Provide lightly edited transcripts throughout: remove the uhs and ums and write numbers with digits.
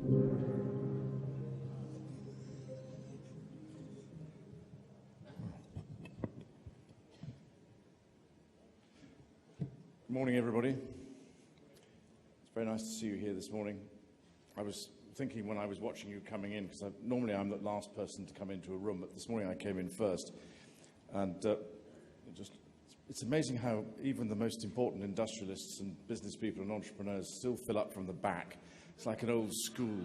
Good morning, everybody. It's very nice to see you here this morning. I was thinking when I was watching you coming in, because normally I'm the last person to come into a room, but this morning I came in first. And it's amazing how even the most important industrialists and business people and entrepreneurs still fill up from the back. It's like an old school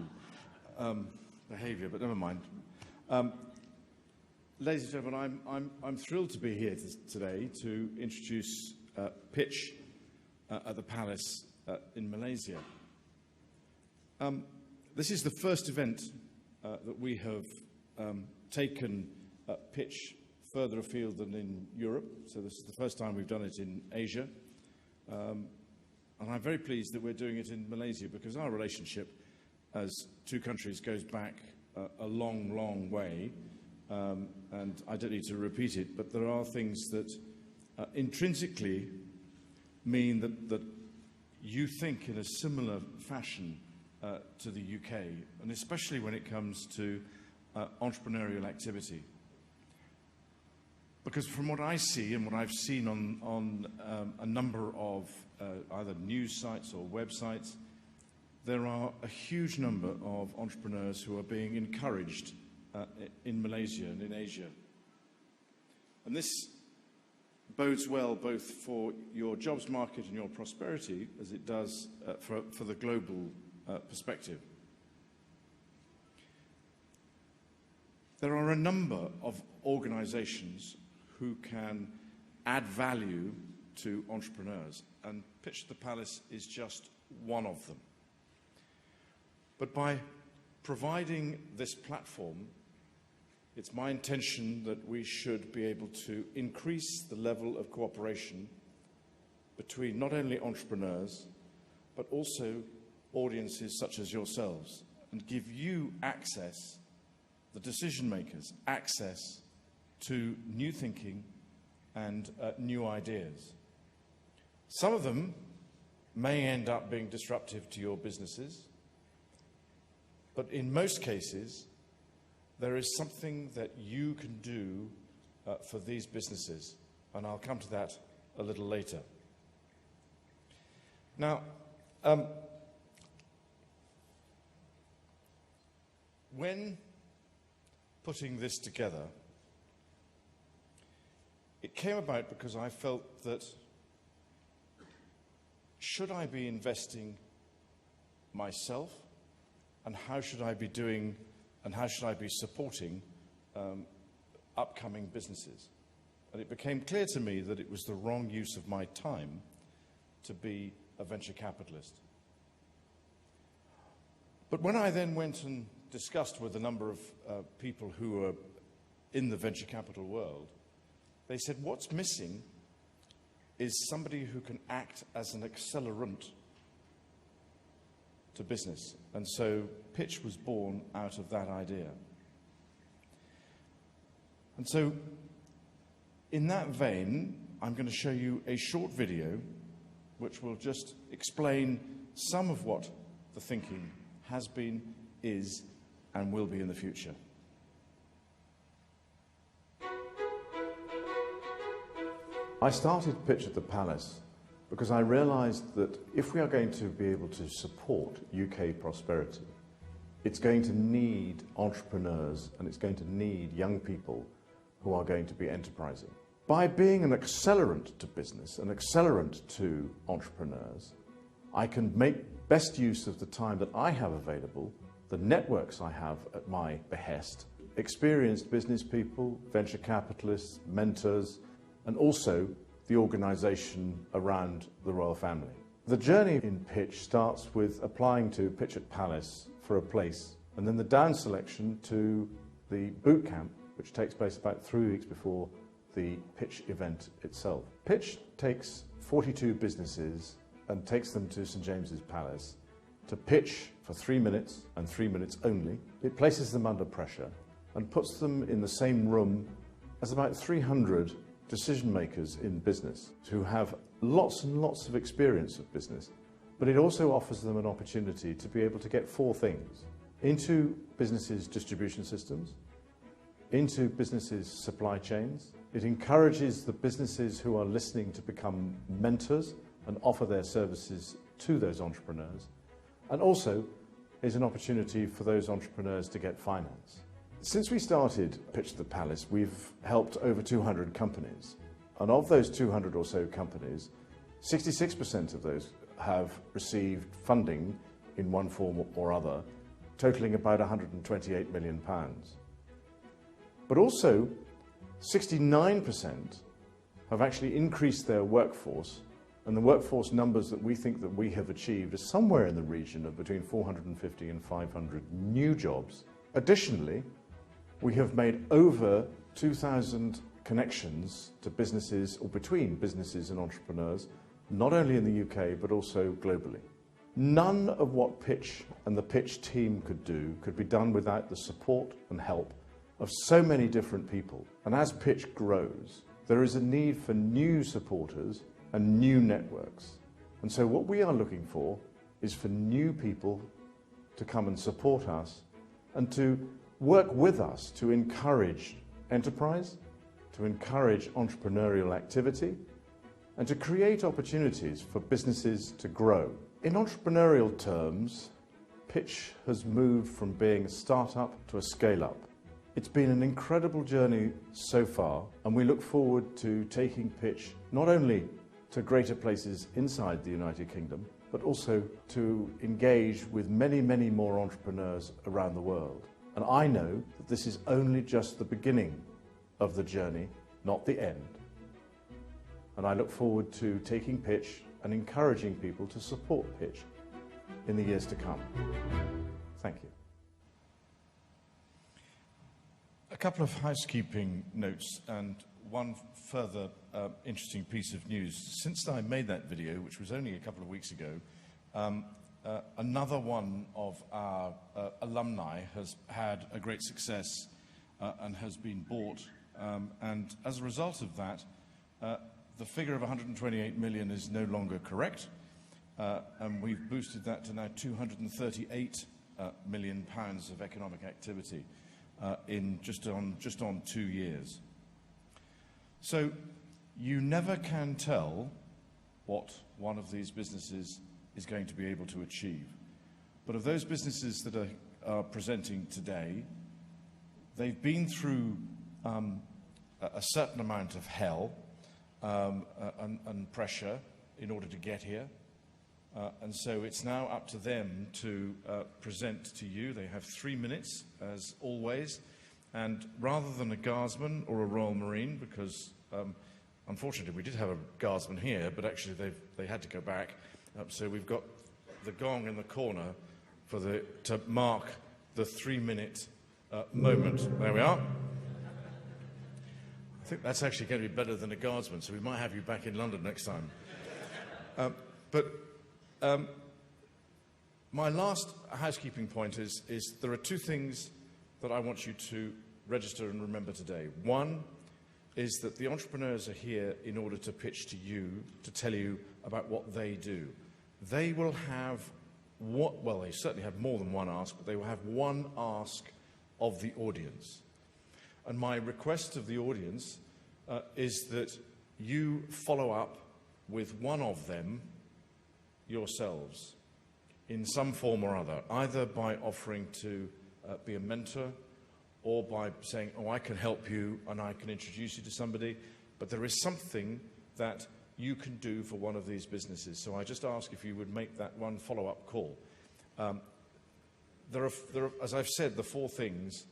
behavior, but never mind. Ladies and gentlemen, I'm thrilled to be here today to introduce Pitch at the Palace in Malaysia. This is the first event that we have taken Pitch further afield than in Europe, so this is the first time we've done it in Asia. And I'm very pleased that we're doing it in Malaysia, because our relationship as two countries goes back a long, long way. And I don't need to repeat it, but there are things that intrinsically mean that you think in a similar fashion to the UK, and especially when it comes to entrepreneurial activity. Because from what I see and what I've seen on a number of either news sites or websites, there are a huge number of entrepreneurs who are being encouraged in Malaysia and in Asia. And this bodes well both for your jobs market and your prosperity, as it does for the global perspective. There are a number of organizations who can add value to entrepreneurs, and Pitch at the Palace is just one of them. But by providing this platform, it's my intention that we should be able to increase the level of cooperation between not only entrepreneurs, but also audiences such as yourselves, and give you access, the decision makers, access to new thinking and new ideas. Some of them may end up being disruptive to your businesses, but in most cases, there is something that you can do for these businesses, and I'll come to that a little later. Now, when putting this together, it came about because I felt that should I be investing myself, and how should I be doing, and how should I be supporting upcoming businesses? And it became clear to me that it was the wrong use of my time to be a venture capitalist. But when I then went and discussed with a number of people who are in the venture capital world, they said what's missing is somebody who can act as an accelerant to business. And so Pitch was born out of that idea. And so in that vein, I'm going to show you a short video which will just explain some of what the thinking has been, is, and will be in the future. I started Pitch at the Palace because I realized that if we are going to be able to support UK prosperity, it's going to need entrepreneurs, and it's going to need young people who are going to be enterprising. By being an accelerant to business, an accelerant to entrepreneurs, I can make best use of the time that I have available, the networks I have at my behest, experienced business people, venture capitalists, mentors, and also the organisation around the royal family. The journey in Pitch starts with applying to Pitch at Palace for a place, and then the down selection to the boot camp, which takes place about 3 weeks before the Pitch event itself. Pitch takes 42 businesses and takes them to St James's Palace to pitch for 3 minutes and 3 minutes only. It places them under pressure and puts them in the same room as about 300 decision makers in business who have lots and lots of experience of business, but it also offers them an opportunity to be able to get four things: into businesses' distribution systems, into businesses' supply chains. It encourages the businesses who are listening to become mentors and offer their services to those entrepreneurs, and also is an opportunity for those entrepreneurs to get finance. Since we started Pitch at the Palace, we've helped over 200 companies, and of those 200 or so companies, 66% of those have received funding in one form or other, totaling about £128 million. But also, 69% have actually increased their workforce, and the workforce numbers that we think that we have achieved are somewhere in the region of between 450 and 500 new jobs. Additionally, we have made over 2,000 connections to businesses, or between businesses and entrepreneurs, not only in the UK but also globally. None of what Pitch and the Pitch team could do could be done without the support and help of so many different people. And as Pitch grows, there is a need for new supporters and new networks. And so what we are looking for is for new people to come and support us and to work with us to encourage enterprise, to encourage entrepreneurial activity, and to create opportunities for businesses to grow. In entrepreneurial terms, Pitch has moved from being a startup to a scale-up. It's been an incredible journey so far, and we look forward to taking Pitch not only to greater places inside the United Kingdom, but also to engage with many, many more entrepreneurs around the world. And I know that this is only just the beginning of the journey, not the end. And I look forward to taking Pitch and encouraging people to support Pitch in the years to come. Thank you. A couple of housekeeping notes and one further interesting piece of news. Since I made that video, which was only a couple of weeks ago, another one of our alumni has had a great success and has been bought. And as a result of that, the figure of 128 million is no longer correct. And we've boosted that to now 238 million pounds of economic activity in just on 2 years. So you never can tell what one of these businesses is going to be able to achieve. But of those businesses that are presenting today, they've been through a certain amount of hell and pressure in order to get here. And so it's now up to them to present to you. They have 3 minutes, as always. And rather than a guardsman or a Royal Marine, because unfortunately we did have a guardsman here, but actually they had to go back. So we've got the gong in the corner to mark the 3-minute moment. There we are. I think that's actually going to be better than a guardsman, so we might have you back in London next time. My last housekeeping point is there are 2 things that I want you to register and remember today. One is that the entrepreneurs are here in order to pitch to you, to tell you about what they do. They will have, well, they certainly have more than one ask, but they will have one ask of the audience. And my request of the audience is that you follow up with one of them yourselves in some form or other, either by offering to be a mentor or by saying, oh, I can help you and I can introduce you to somebody, but there is something that you can do for one of these businesses. So I just ask if you would make that one follow-up call. There are, as I've said, the 4 things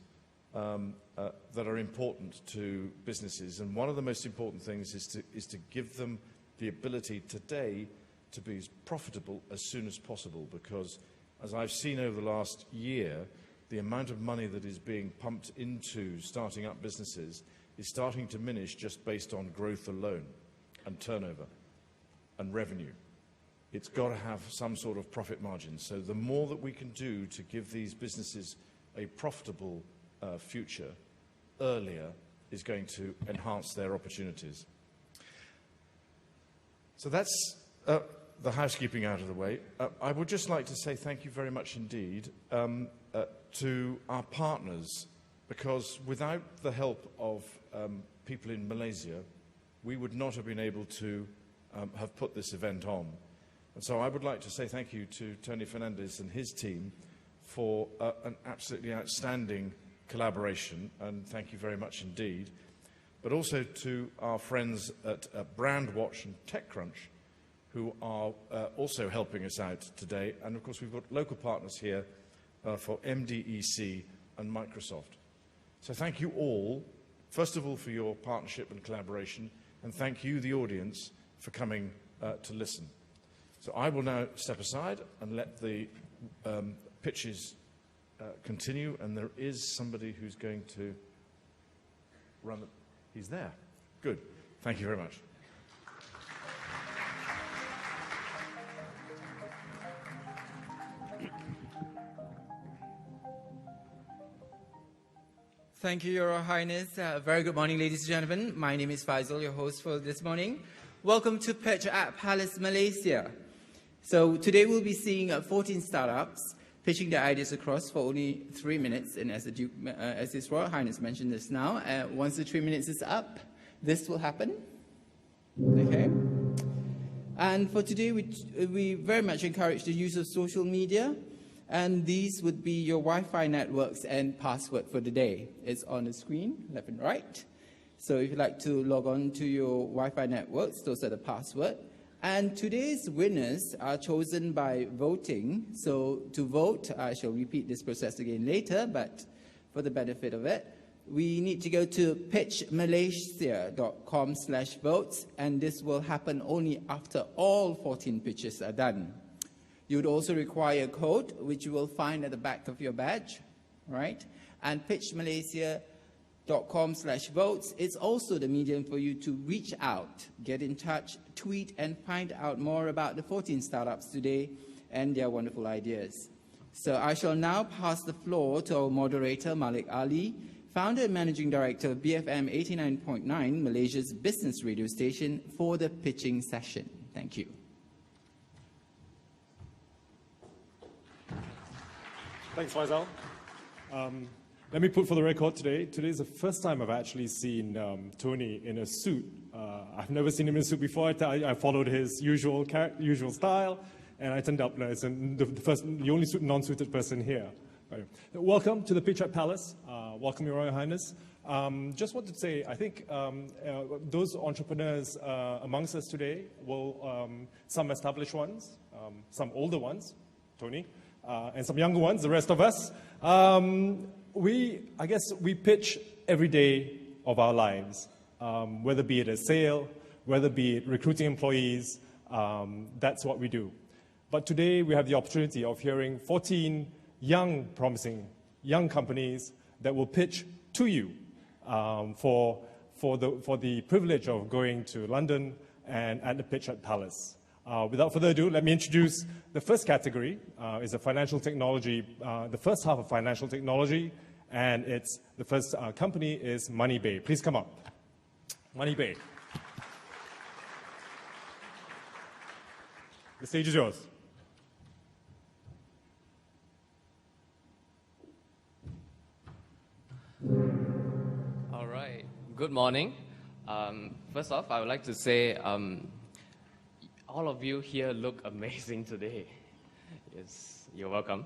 that are important to businesses, and one of the most important things is to give them the ability today to be as profitable as soon as possible, because as I've seen over the last year, the amount of money that is being pumped into starting up businesses is starting to diminish just based on growth alone and turnover and revenue. It's got to have some sort of profit margin. So the more that we can do to give these businesses a profitable future earlier is going to enhance their opportunities. So that's the housekeeping out of the way, I would just like to say thank you very much indeed to our partners, because without the help of people in Malaysia, we would not have been able to have put this event on. And so I would like to say thank you to Tony Fernandez and his team for an absolutely outstanding collaboration, and thank you very much indeed. But also to our friends at Brandwatch and TechCrunch, who are also helping us out today. And of course, we've got local partners here for MDEC and Microsoft. So thank you all, first of all, for your partnership and collaboration, and thank you, the audience, for coming to listen. So I will now step aside and let the pitches continue, and there is somebody who's going to run the... He's there. Good. Thank you very much. Thank you, Your Highness. Very good morning, ladies and gentlemen. My name is Faisal, your host for this morning. Welcome to Pitch at Palace, Malaysia. So today we'll be seeing 14 startups pitching their ideas across for only 3 minutes. And as His Royal Highness mentioned this now, once the 3 minutes is up, this will happen. Okay. And for today, we very much encourage the use of social media. And these would be your Wi-Fi networks and password for the day. It's on the screen, left and right. So if you'd like to log on to your Wi-Fi networks, those are the password. And today's winners are chosen by voting. So to vote, I shall repeat this process again later, but for the benefit of it, we need to go to pitchmalaysia.com/votes, and this will happen only after all 14 pitches are done. You would also require a code, which you will find at the back of your badge, right? And pitchmalaysia.com/votes is also the medium for you to reach out, get in touch, tweet, and find out more about the 14 startups today and their wonderful ideas. So I shall now pass the floor to our moderator, Malik Ali, founder and managing director of BFM 89.9, Malaysia's business radio station, for the pitching session. Thank you. Thanks, Faisal. Let me put for the record today is the first time I've actually seen Tony in a suit. I've never seen him in a suit before. I followed his usual style, and I turned up as the only non-suited person here. Welcome to the Pitch at Palace. Welcome, Your Royal Highness. Just wanted to say, I think those entrepreneurs amongst us today will, some established ones, some older ones, Tony, and some younger ones, the rest of us. I guess we pitch every day of our lives, whether be it a sale, whether be it recruiting employees, that's what we do. But today we have the opportunity of hearing 14 young, promising, young companies that will pitch to you for the privilege of going to London and at the Pitch at Palace. Without further ado, let me introduce the first category. Is a financial technology, the first half of financial technology, and the first company is MoneyBay. Please come up. MoneyBay. The stage is yours. All right. Good morning. First off, I would like to say all of you here look amazing today. Yes, you're welcome.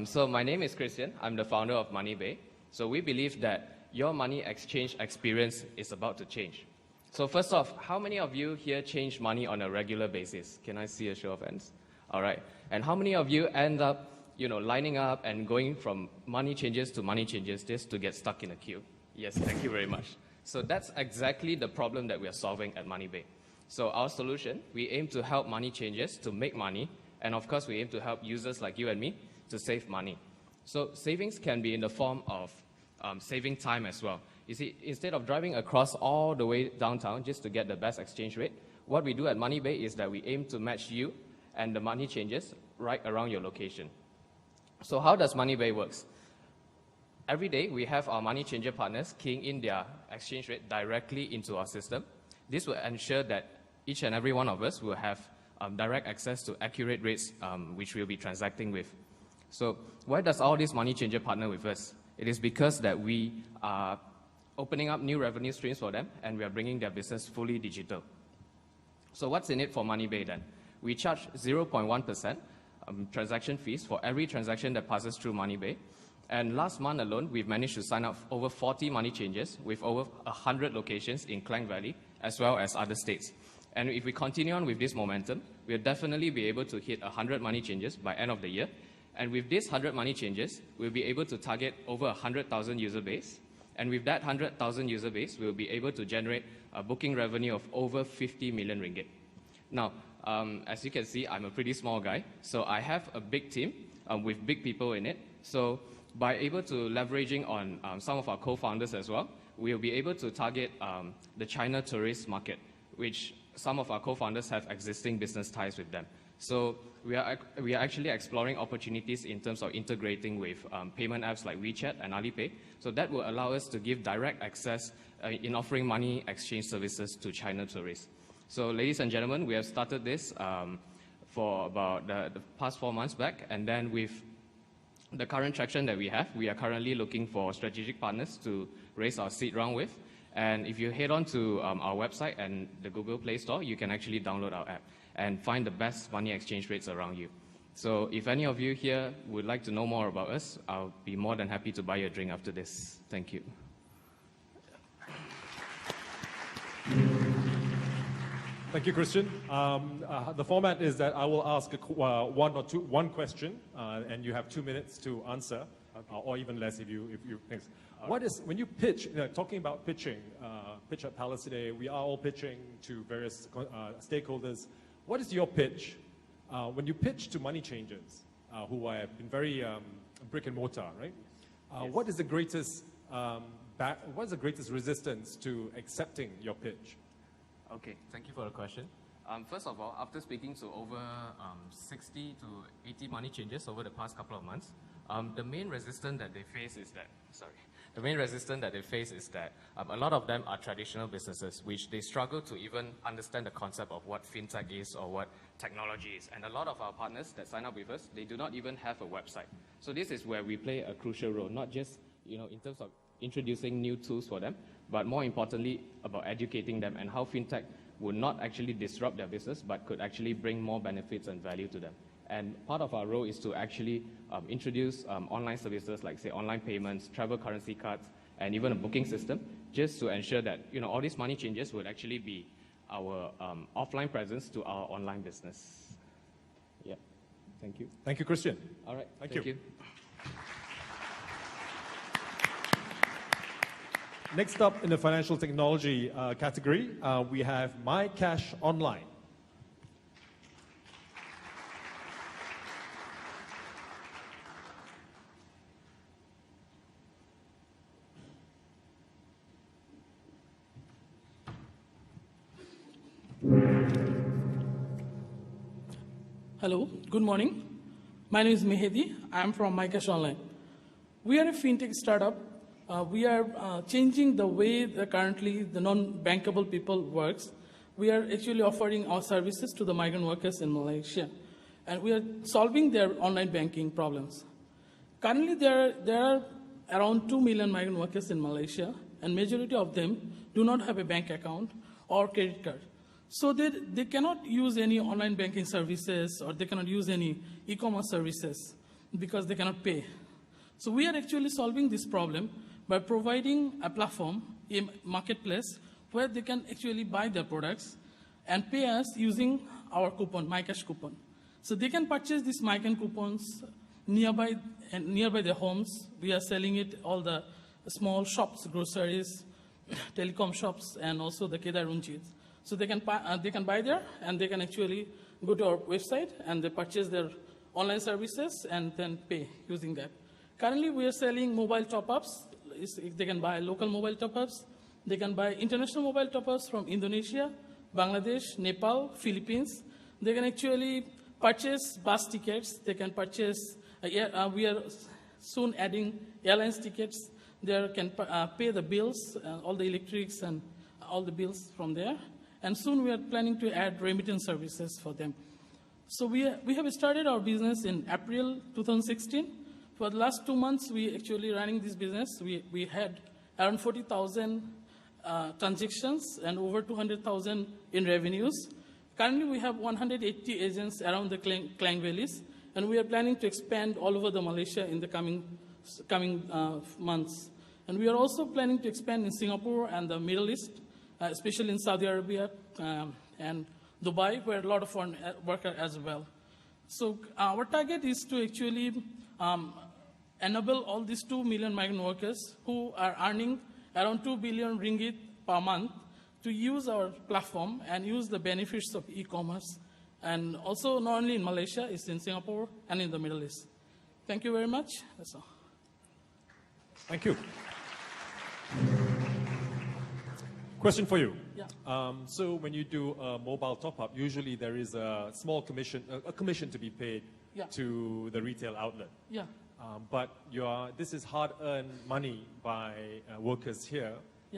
So my name is Christian. I'm the founder of MoneyBay. So we believe that your money exchange experience is about to change. So first off, how many of you here change money on a regular basis? Can I see a show of hands? All right. And how many of you end up, lining up and going from money changes to money changes just to get stuck in a queue? Yes, thank you very much. So that's exactly the problem that we are solving at MoneyBay. So our solution, we aim to help money changers to make money, and of course we aim to help users like you and me to save money. So savings can be in the form of saving time as well. You see, instead of driving across all the way downtown just to get the best exchange rate, what we do at MoneyBay is that we aim to match you and the money changers right around your location. So how does MoneyBay works? Every day we have our money changer partners keying in their exchange rate directly into our system. This will ensure that each and every one of us will have direct access to accurate rates which we'll be transacting with. So why does all these money changer partner with us? It is because that we are opening up new revenue streams for them, and we are bringing their business fully digital. So what's in it for MoneyBay then? We charge 0.1% transaction fees for every transaction that passes through MoneyBay. And last month alone, we've managed to sign up over 40 money changers with over 100 locations in Klang Valley, as well as other states. And if we continue on with this momentum, we'll definitely be able to hit 100 money changers by end of the year. And with this 100 money changers, we'll be able to target over 100,000 user base. And with that 100,000 user base, we'll be able to generate a booking revenue of over 50 million ringgit. Now, as you can see, I'm a pretty small guy, so I have a big team with big people in it. So by able to leveraging on some of our co-founders as well, we'll be able to target the China tourist market, which some of our co-founders have existing business ties with them. So we are actually exploring opportunities in terms of integrating with payment apps like WeChat and Alipay. So that will allow us to give direct access in offering money exchange services to China tourists. So ladies and gentlemen, we have started this for about the past 4 months back, and then with the current traction that we have, we are currently looking for strategic partners to raise our seed round with. And if you head on to our website and the Google Play Store, you can actually download our app and find the best money exchange rates around you. So if any of you here would like to know more about us, I'll be more than happy to buy you a drink after this. Thank you. Thank you, Christian. The format is that I will ask one question, and you have 2 minutes to answer, or even less if you think. What is, when you pitch, talking about pitching, pitch at Palace today, we are all pitching to various stakeholders. What is your pitch when you pitch to money changers who have been very brick and mortar, right? Yes. What is the greatest resistance to accepting your pitch? Okay, thank you for the question. First of all, after speaking to over 60 to 80 money changers over the past couple of months, the main resistance that they face is that, a lot of them are traditional businesses, which they struggle to even understand the concept of what fintech is or what technology is. And a lot of our partners that sign up with us, they do not even have a website. So this is where we play a crucial role, not just in terms of introducing new tools for them, but more importantly about educating them and how fintech would not actually disrupt their business, but could actually bring more benefits and value to them. And part of our role is to actually introduce online services like, say, online payments, travel currency cards, and even a booking system, just to ensure that all these money changes would actually be our offline presence to our online business. Yeah, thank you. Thank you, Christian. All right, thank you. Next up in the financial technology category, we have My Cash Online. Hello, good morning. My name is Mehedi. I am from My Cash Online. We are a fintech startup. We are changing the way that currently the non-bankable people works. We are actually offering our services to the migrant workers in Malaysia, and we are solving their online banking problems. Currently, there are around 2 million migrant workers in Malaysia, and majority of them do not have a bank account or credit card. So they cannot use any online banking services, or they cannot use any e-commerce services because they cannot pay. So we are actually solving this problem by providing a platform, a marketplace, where they can actually buy their products and pay us using our coupon, MyCash coupon. So they can purchase these MyCash coupons nearby their homes. We are selling it all the small shops, groceries, telecom shops, and also the Kedai Runchis. So they can buy there, and they can actually go to our website, and they purchase their online services and then pay using that. Currently, we are selling mobile top-ups. They can buy local mobile top-ups. They can buy international mobile top-ups from Indonesia, Bangladesh, Nepal, Philippines. They can actually purchase bus tickets. They can purchase, we are soon adding airlines tickets. They can pay the bills, all the electrics and all the bills from there. And soon we are planning to add remittance services for them. So we have started our business in April 2016. For the last 2 months, we actually running this business. We had around 40,000 transactions and over 200,000 in revenues. Currently, we have 180 agents around the Klang Valleys, and we are planning to expand all over the Malaysia in the coming months. And we are also planning to expand in Singapore and the Middle East, especially in Saudi Arabia and Dubai, where a lot of foreign workers as well. So our target is to actually enable all these 2 million migrant workers who are earning around 2 billion ringgit per month to use our platform and use the benefits of e-commerce. And also not only in Malaysia, it's in Singapore and in the Middle East. Thank you very much. That's all. Thank you. Question for you. Yeah. So when you do a mobile top-up, usually there is a small commission, a commission to be paid to the retail outlet. Yeah. But this is hard-earned money by workers here,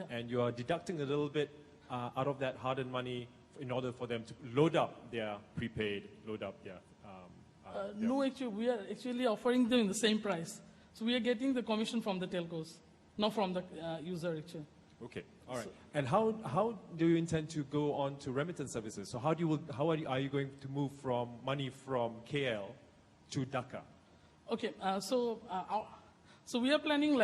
and you are deducting a little bit out of that hard-earned money in order for them to load up their prepaid, No, actually, we are actually offering them the same price. So we are getting the commission from the telcos, not from the user, actually. Okay, all right. And how do you intend to go on to remittance services? So are you going to move from money from KL to Dhaka? Okay, so we are planning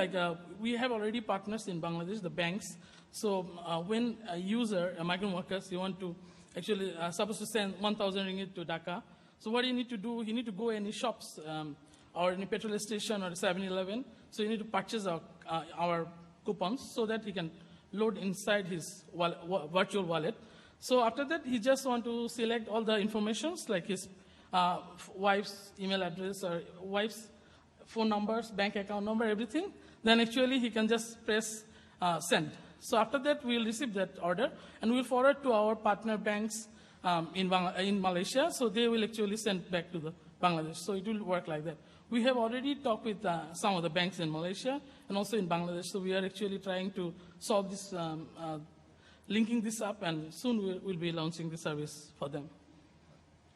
we have already partners in Bangladesh, the banks. So when a user, a migrant worker, you want to actually supposed to send 1,000 ringgit to Dhaka. So what you need to do, you need to go any shops or any petrol station or 7-Eleven. So you need to purchase our coupons so that he can load inside his virtual wallet. So after that, he just want to select all the informations like his wife's email address or wife's phone numbers, bank account number, everything. Then actually he can just press send. So after that, we'll receive that order and we'll forward to our partner banks in Malaysia. So they will actually send back to the Bangladesh. So it will work like that. We have already talked with some of the banks in Malaysia and also in Bangladesh. So we are actually trying to solve this, linking this up, and soon we'll be launching the service for them.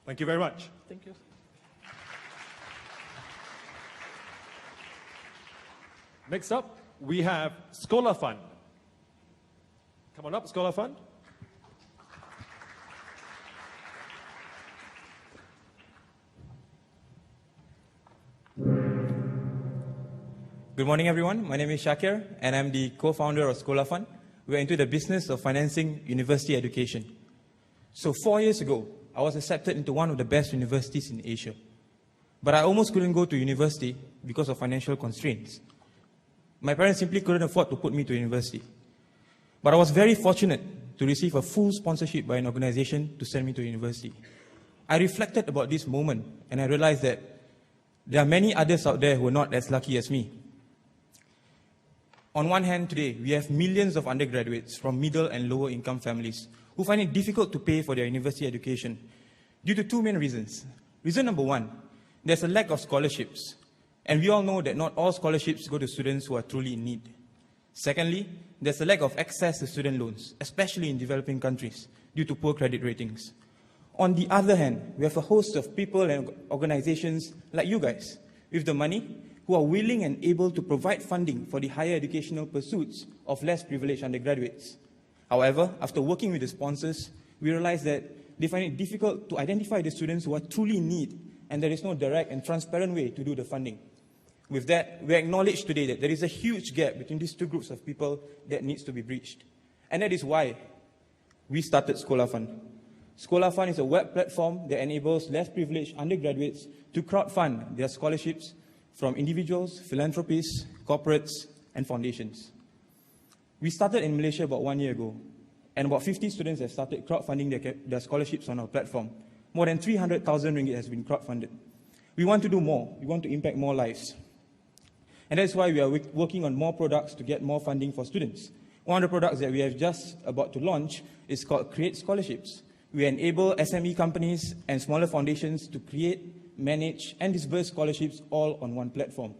Thank you very much. Thank you. Next up, we have Scholar Fund. Come on up, Scholar Fund. Good morning, everyone. My name is Shakir, and I'm the co-founder of Scholar Fund. We're into the business of financing university education. So 4 years ago, I was accepted into one of the best universities in Asia. But I almost couldn't go to university because of financial constraints. My parents simply couldn't afford to put me to university. But I was very fortunate to receive a full sponsorship by an organization to send me to university. I reflected about this moment, and I realized that there are many others out there who are not as lucky as me. On one hand, today, we have millions of undergraduates from middle and lower income families who find it difficult to pay for their university education due to two main reasons. Reason number one, there's a lack of scholarships. And we all know that not all scholarships go to students who are truly in need. Secondly, there's a lack of access to student loans, especially in developing countries, due to poor credit ratings. On the other hand, we have a host of people and organizations like you guys, with the money, who are willing and able to provide funding for the higher educational pursuits of less privileged undergraduates. However, after working with the sponsors, we realized that they find it difficult to identify the students who are truly in need, and there is no direct and transparent way to do the funding. With that, we acknowledge today that there is a huge gap between these two groups of people that needs to be breached. And that is why we started Scholar Fund. Scholar Fund is a web platform that enables less privileged undergraduates to crowdfund their scholarships from individuals, philanthropists, corporates, and foundations. We started in Malaysia about 1 year ago, and about 50 students have started crowdfunding their scholarships on our platform. More than 300,000 ringgit has been crowdfunded. We want to do more. We want to impact more lives. And that's why we are working on more products to get more funding for students. One of the products that we have just about to launch is called Create Scholarships. We enable SME companies and smaller foundations to create, manage, and disburse scholarships all on one platform.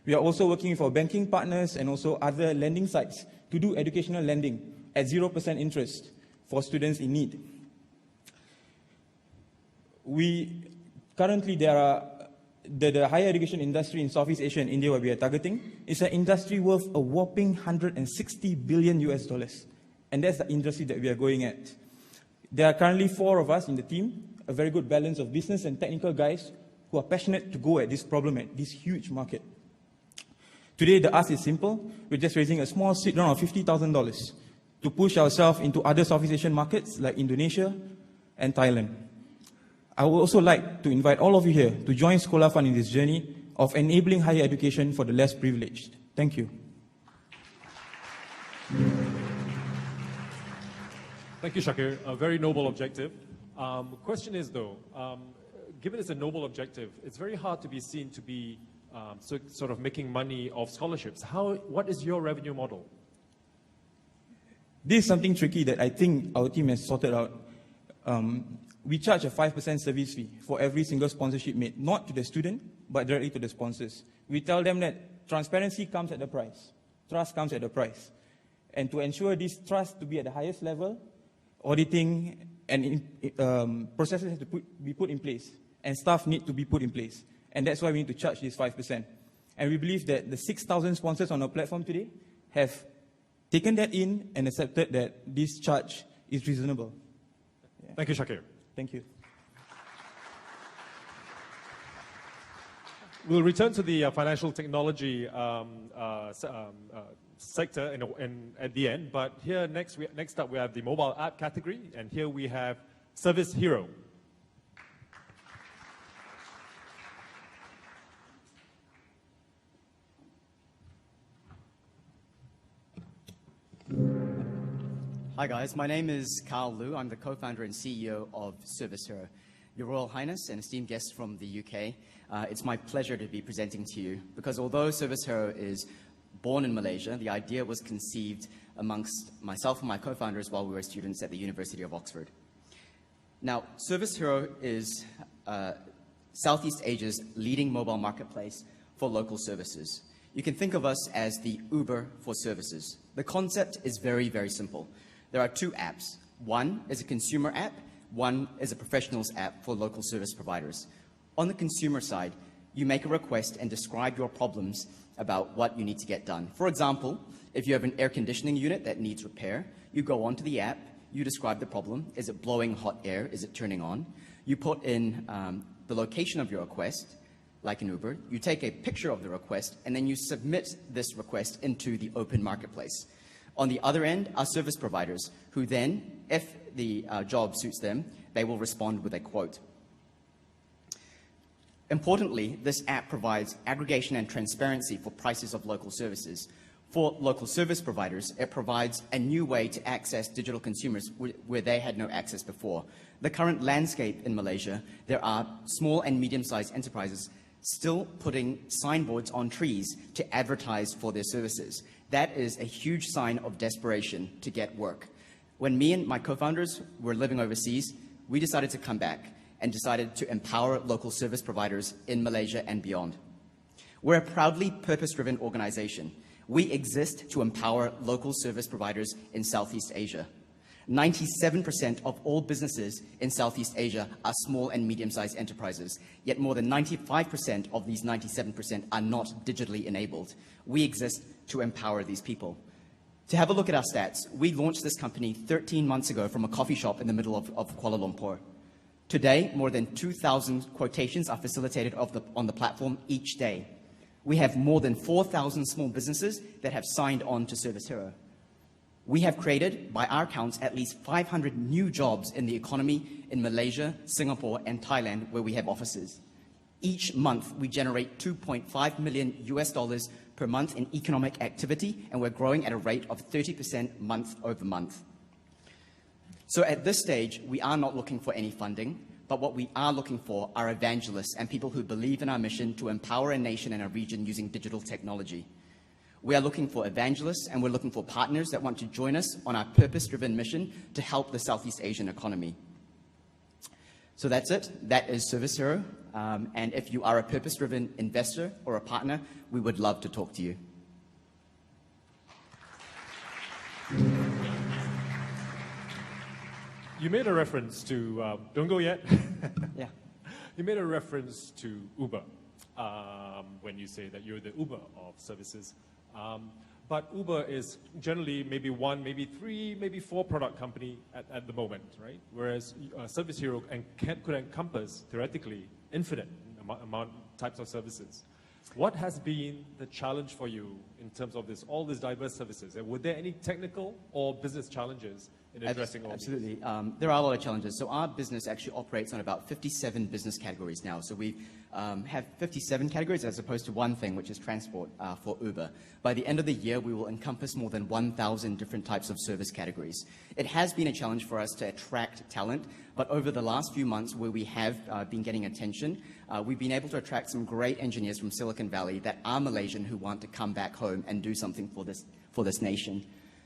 We are also working with our banking partners and also other lending sites to do educational lending at 0% interest for students in need. We Currently, there are the higher education industry in Southeast Asia and India, where we are targeting, is an industry worth a whopping 160 billion US dollars. And that's the industry that we are going at. There are currently 4 of us in the team, a very good balance of business and technical guys who are passionate to go at this problem at this huge market. Today, the ask is simple. We're just raising a small seed round of $50,000 to push ourselves into other Southeast Asian markets like Indonesia and Thailand. I would also like to invite all of you here to join Sekolah Fund in this journey of enabling higher education for the less privileged. Thank you. Thank you, Shakir. A very noble objective. Question is, though, given it's a noble objective, it's very hard to be seen to be sort of making money off scholarships. What is your revenue model? This is something tricky that I think our team has sorted out. We charge a 5% service fee for every single sponsorship made, not to the student, but directly to the sponsors. We tell them that transparency comes at the price. Trust comes at the price. And to ensure this trust to be at the highest level, auditing and processes have to be put in place, and staff need to be put in place. And that's why we need to charge this 5%. And we believe that the 6,000 sponsors on our platform today have taken that in and accepted that this charge is reasonable. Yeah. Thank you, Shakir. Thank you. We'll return to the financial technology sector at the end, but here next up we have the mobile app category, and here we have Service Hero. Hi guys, my name is Carl Liu. I'm the co-founder and CEO of Service Hero. Your Royal Highness and esteemed guests from the UK, it's my pleasure to be presenting to you because although Service Hero is born in Malaysia, the idea was conceived amongst myself and my co-founders while we were students at the University of Oxford. Now, Service Hero is Southeast Asia's leading mobile marketplace for local services. You can think of us as the Uber for services. The concept is very, very simple. There are 2 apps. One is a consumer app, one is a professionals app for local service providers. On the consumer side, you make a request and describe your problems about what you need to get done. For example, if you have an air conditioning unit that needs repair, you go onto the app, you describe the problem. Is it blowing hot air? Is it turning on? You put in the location of your request, like an Uber. You take a picture of the request, and then you submit this request into the open marketplace. On the other end are service providers who then, if the job suits them, they will respond with a quote. Importantly, this app provides aggregation and transparency for prices of local services. For local service providers, it provides a new way to access digital consumers where they had no access before. The current landscape in Malaysia, there are small and medium-sized enterprises still putting signboards on trees to advertise for their services. That is a huge sign of desperation to get work. When me and my co-founders were living overseas, we decided to come back and decided to empower local service providers in Malaysia and beyond. We're a proudly purpose-driven organization. We exist to empower local service providers in Southeast Asia. 97% of all businesses in Southeast Asia are small and medium-sized enterprises, yet more than 95% of these 97% are not digitally enabled. We exist to empower these people. To have a look at our stats, we launched this company 13 months ago from a coffee shop in the middle of Kuala Lumpur. Today, more than 2,000 quotations are facilitated on the platform each day. We have more than 4,000 small businesses that have signed on to Service Hero. We have created, by our counts, at least 500 new jobs in the economy in Malaysia, Singapore, and Thailand, where we have offices. Each month, we generate $2.5 million US per month in economic activity, and we're growing at a rate of 30% month over month. So at this stage, we are not looking for any funding, but what we are looking for are evangelists and people who believe in our mission to empower a nation and a region using digital technology. We are looking for evangelists, and we're looking for partners that want to join us on our purpose-driven mission to help the Southeast Asian economy. So that's it. That is Service Hero. And if you are a purpose-driven investor or a partner, we would love to talk to you. You made a reference to, don't go yet, Yeah. You made a reference to Uber when you say that you're the Uber of services. But Uber is generally maybe one, maybe three, maybe four product company at the moment, right? Whereas Service Hero could encompass, theoretically, infinite amount types of services. What has been the challenge for you in terms of all these diverse services? And were there any technical or business challenges in addressing all Absolutely. There are a lot of challenges. So our business actually operates on about 57 business categories now. So we have 57 categories as opposed to one thing, which is transport for Uber. By the end of the year, we will encompass more than 1,000 different types of service categories. It has been a challenge for us to attract talent, but over the last few months where we have been getting attention, we've been able to attract some great engineers from Silicon Valley that are Malaysian who want to come back home and do something for this nation.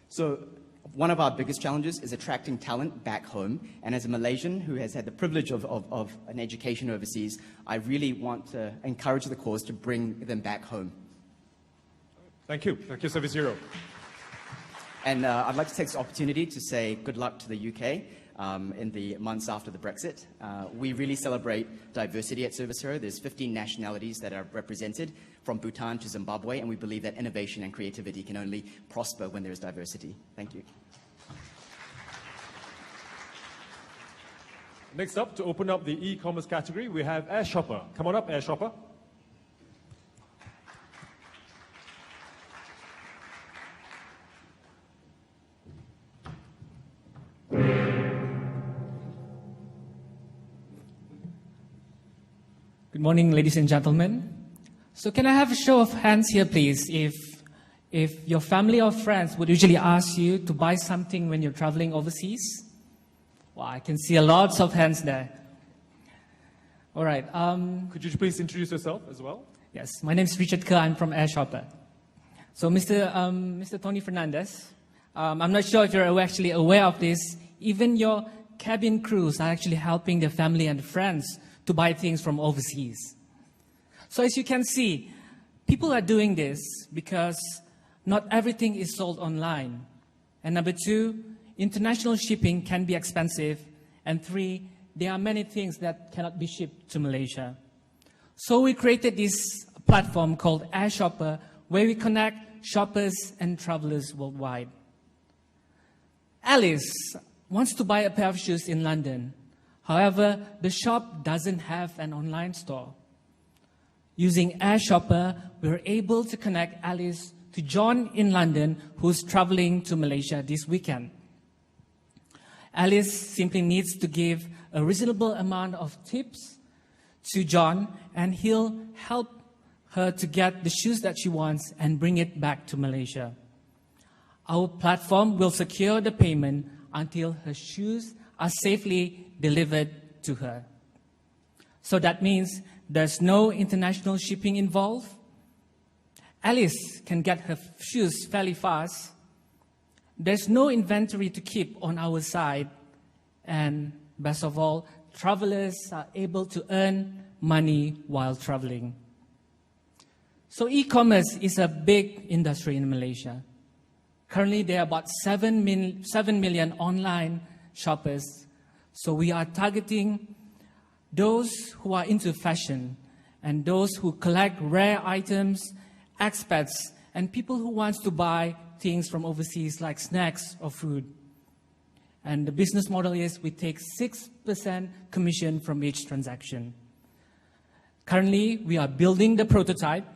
So one of our biggest challenges is attracting talent back home. And as a Malaysian who has had the privilege of an education overseas, I really want to encourage the cause to bring them back home. Thank you. Thank you, Service Hero. And I'd like to take this opportunity to say good luck to the UK in the months after the Brexit. We really celebrate diversity at Service Hero. There's 15 nationalities that are represented from Bhutan to Zimbabwe, and we believe that innovation and creativity can only prosper when there is diversity. Thank you. Next up, to open up the e-commerce category, we have Air Shopper. Come on up, Air Shopper. Good morning, ladies and gentlemen. So can I have a show of hands here, please, if your family or friends would usually ask you to buy something when you're traveling overseas? Well, I can see lots of hands there. All right. Could you please introduce yourself as well? Yes, my name is Richard Kerr. I'm from Air Shopper. So Mr. Tony Fernandez, I'm not sure if you're actually aware of this. Even your cabin crews are actually helping their family and friends to buy things from overseas. So as you can see, people are doing this because not everything is sold online. And number two, international shipping can be expensive. And three, there are many things that cannot be shipped to Malaysia. So we created this platform called Air Shopper, where we connect shoppers and travelers worldwide. Alice wants to buy a pair of shoes in London. However, the shop doesn't have an online store. Using Air Shopper, we're able to connect Alice to John in London, who's traveling to Malaysia this weekend. Alice simply needs to give a reasonable amount of tips to John, and he'll help her to get the shoes that she wants and bring it back to Malaysia. Our platform will secure the payment until her shoes are safely delivered to her. So that means there's no international shipping involved. Alice can get her shoes fairly fast. There's no inventory to keep on our side. And best of all, travelers are able to earn money while traveling. So e-commerce is a big industry in Malaysia. Currently, there are about 7 million online shoppers. So we are targeting those who are into fashion and those who collect rare items, expats, and people who want to buy things from overseas like snacks or food. And the business model is we take 6% commission from each transaction. Currently, we are building the prototype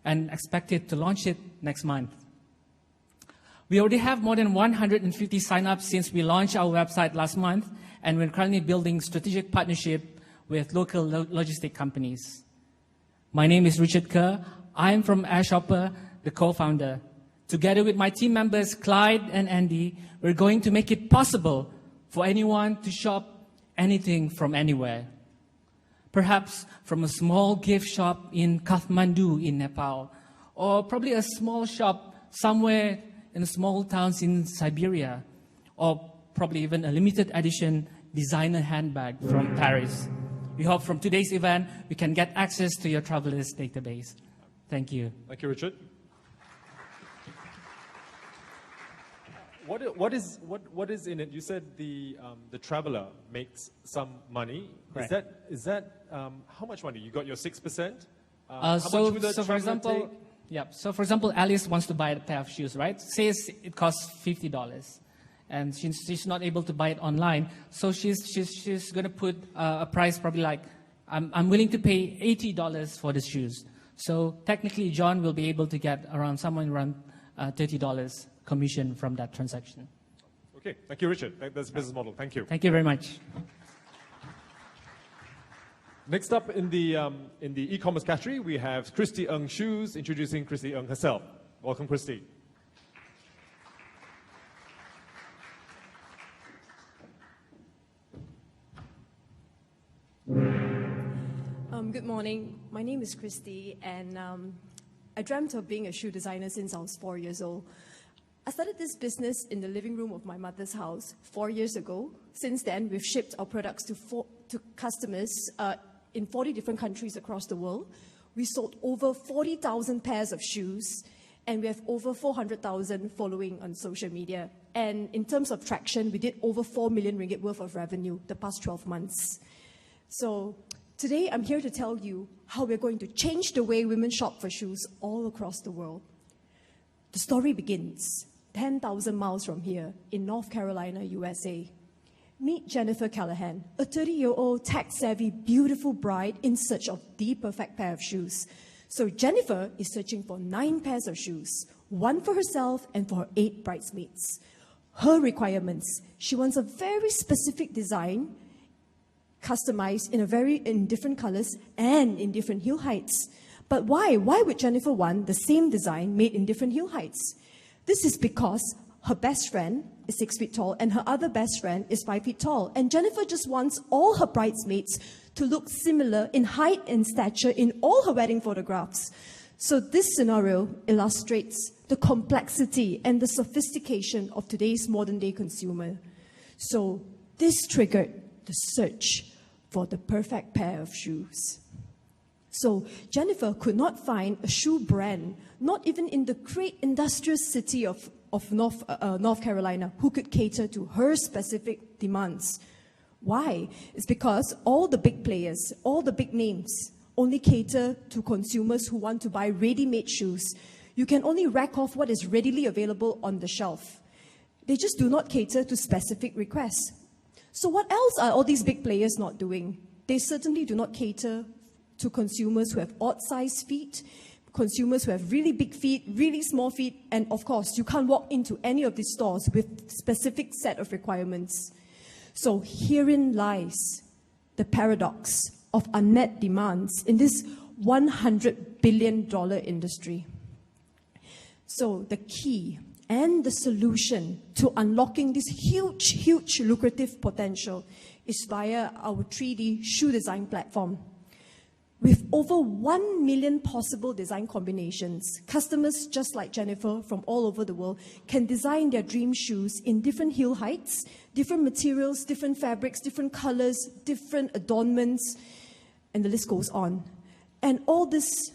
and expected to launch it next month. We already have more than 150 sign-ups since we launched our website last month, and we're currently building strategic partnership with local logistic companies. My name is Richard Kerr. I'm from Air Shopper, the co-founder. Together with my team members, Clyde and Andy, we're going to make it possible for anyone to shop anything from anywhere. Perhaps from a small gift shop in Kathmandu in Nepal, or probably a small shop somewhere in small towns in Siberia, or probably even a limited edition designer handbag from Paris. We hope from today's event, we can get access to your travelers database. Thank you. Thank you, Richard. What is in it? You said the traveler makes some money. Correct. Is that how much money? You got your 6%? So for example, So for example, Alice wants to buy a pair of shoes, right? Says it costs $50, and she's not able to buy it online. So she's going to put a price probably like I'm willing to pay $80 for the shoes. So technically, John will be able to get around $30 commission from that transaction. Okay, thank you, Richard. That's the business model. Thank you. Thank you very much. Next up in the e-commerce category, we have Christy Ng Shoes, introducing Christy Ng herself. Welcome, Christy. Good morning. My name is Christy, and I dreamt of being a shoe designer since I was 4 years old. I started this business in the living room of my mother's house 4 years ago. Since then, we've shipped our products to customers in 40 different countries across the world. We sold over 40,000 pairs of shoes, and we have over 400,000 following on social media. And in terms of traction, we did over 4 million ringgit worth of revenue the past 12 months. So today, I'm here to tell you how we're going to change the way women shop for shoes all across the world. The story begins 10,000 miles from here in North Carolina, USA. Meet Jennifer Callahan, a 30-year-old tech-savvy, beautiful bride in search of the perfect pair of shoes. So Jennifer is searching for 9 pairs of shoes, 1 for herself and for her 8 bridesmaids. Her requirements: she wants a very specific design, customized in different colors and in different heel heights. But why? Why would Jennifer want the same design made in different heel heights? This is because her best friend is 6 feet tall and her other best friend is 5 feet tall. And Jennifer just wants all her bridesmaids to look similar in height and stature in all her wedding photographs. So this scenario illustrates the complexity and the sophistication of today's modern day consumer. So this triggered the search for the perfect pair of shoes. So Jennifer could not find a shoe brand, not even in the great industrious city of North Carolina, who could cater to her specific demands. Why? It's because all the big players, all the big names, only cater to consumers who want to buy ready-made shoes. You can only rack off what is readily available on the shelf. They just do not cater to specific requests. So what else are all these big players not doing? They certainly do not cater to consumers who have odd-sized feet, consumers who have really big feet, really small feet, and of course, you can't walk into any of these stores with specific set of requirements. So herein lies the paradox of unmet demands in this $100 billion industry. So the key and the solution to unlocking this huge lucrative potential is via our 3D shoe design platform. With over 1 million possible design combinations, customers just like Jennifer from all over the world can design their dream shoes in different heel heights, different materials, different fabrics, different colors, different adornments, and the list goes on. And all this,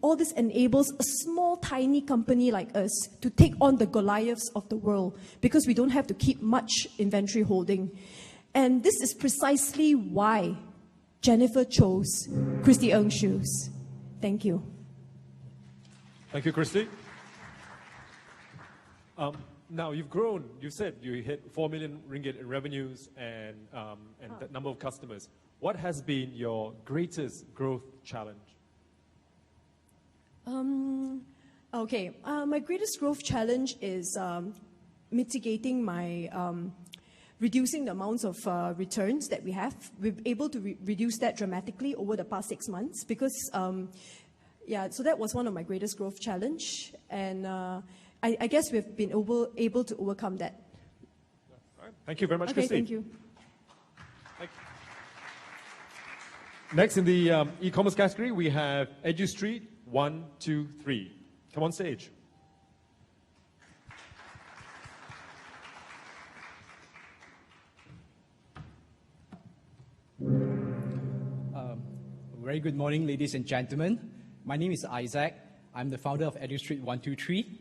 all this enables a small, tiny company like us to take on the Goliaths of the world because we don't have to keep much inventory holding. And this is precisely why Jennifer chose Christy Ng Shoes. Thank you. Thank you, Christy. Now you've grown. You said you hit 4 million ringgit in revenues and that number of customers. What has been your greatest growth challenge? My greatest growth challenge is mitigating my reducing the amounts of returns that we have. We're able to reduce that dramatically over the past 6 months because, so that was one of my greatest growth challenge. And I guess we've been able to overcome that. All right. Thank you very much, Okay, Christy. thank you. Next in the e-commerce category, we have EduStreet 1, 2, 3. Come on stage. Very good morning, ladies and gentlemen. My name is Isaac. I'm the founder of EduStreet 123.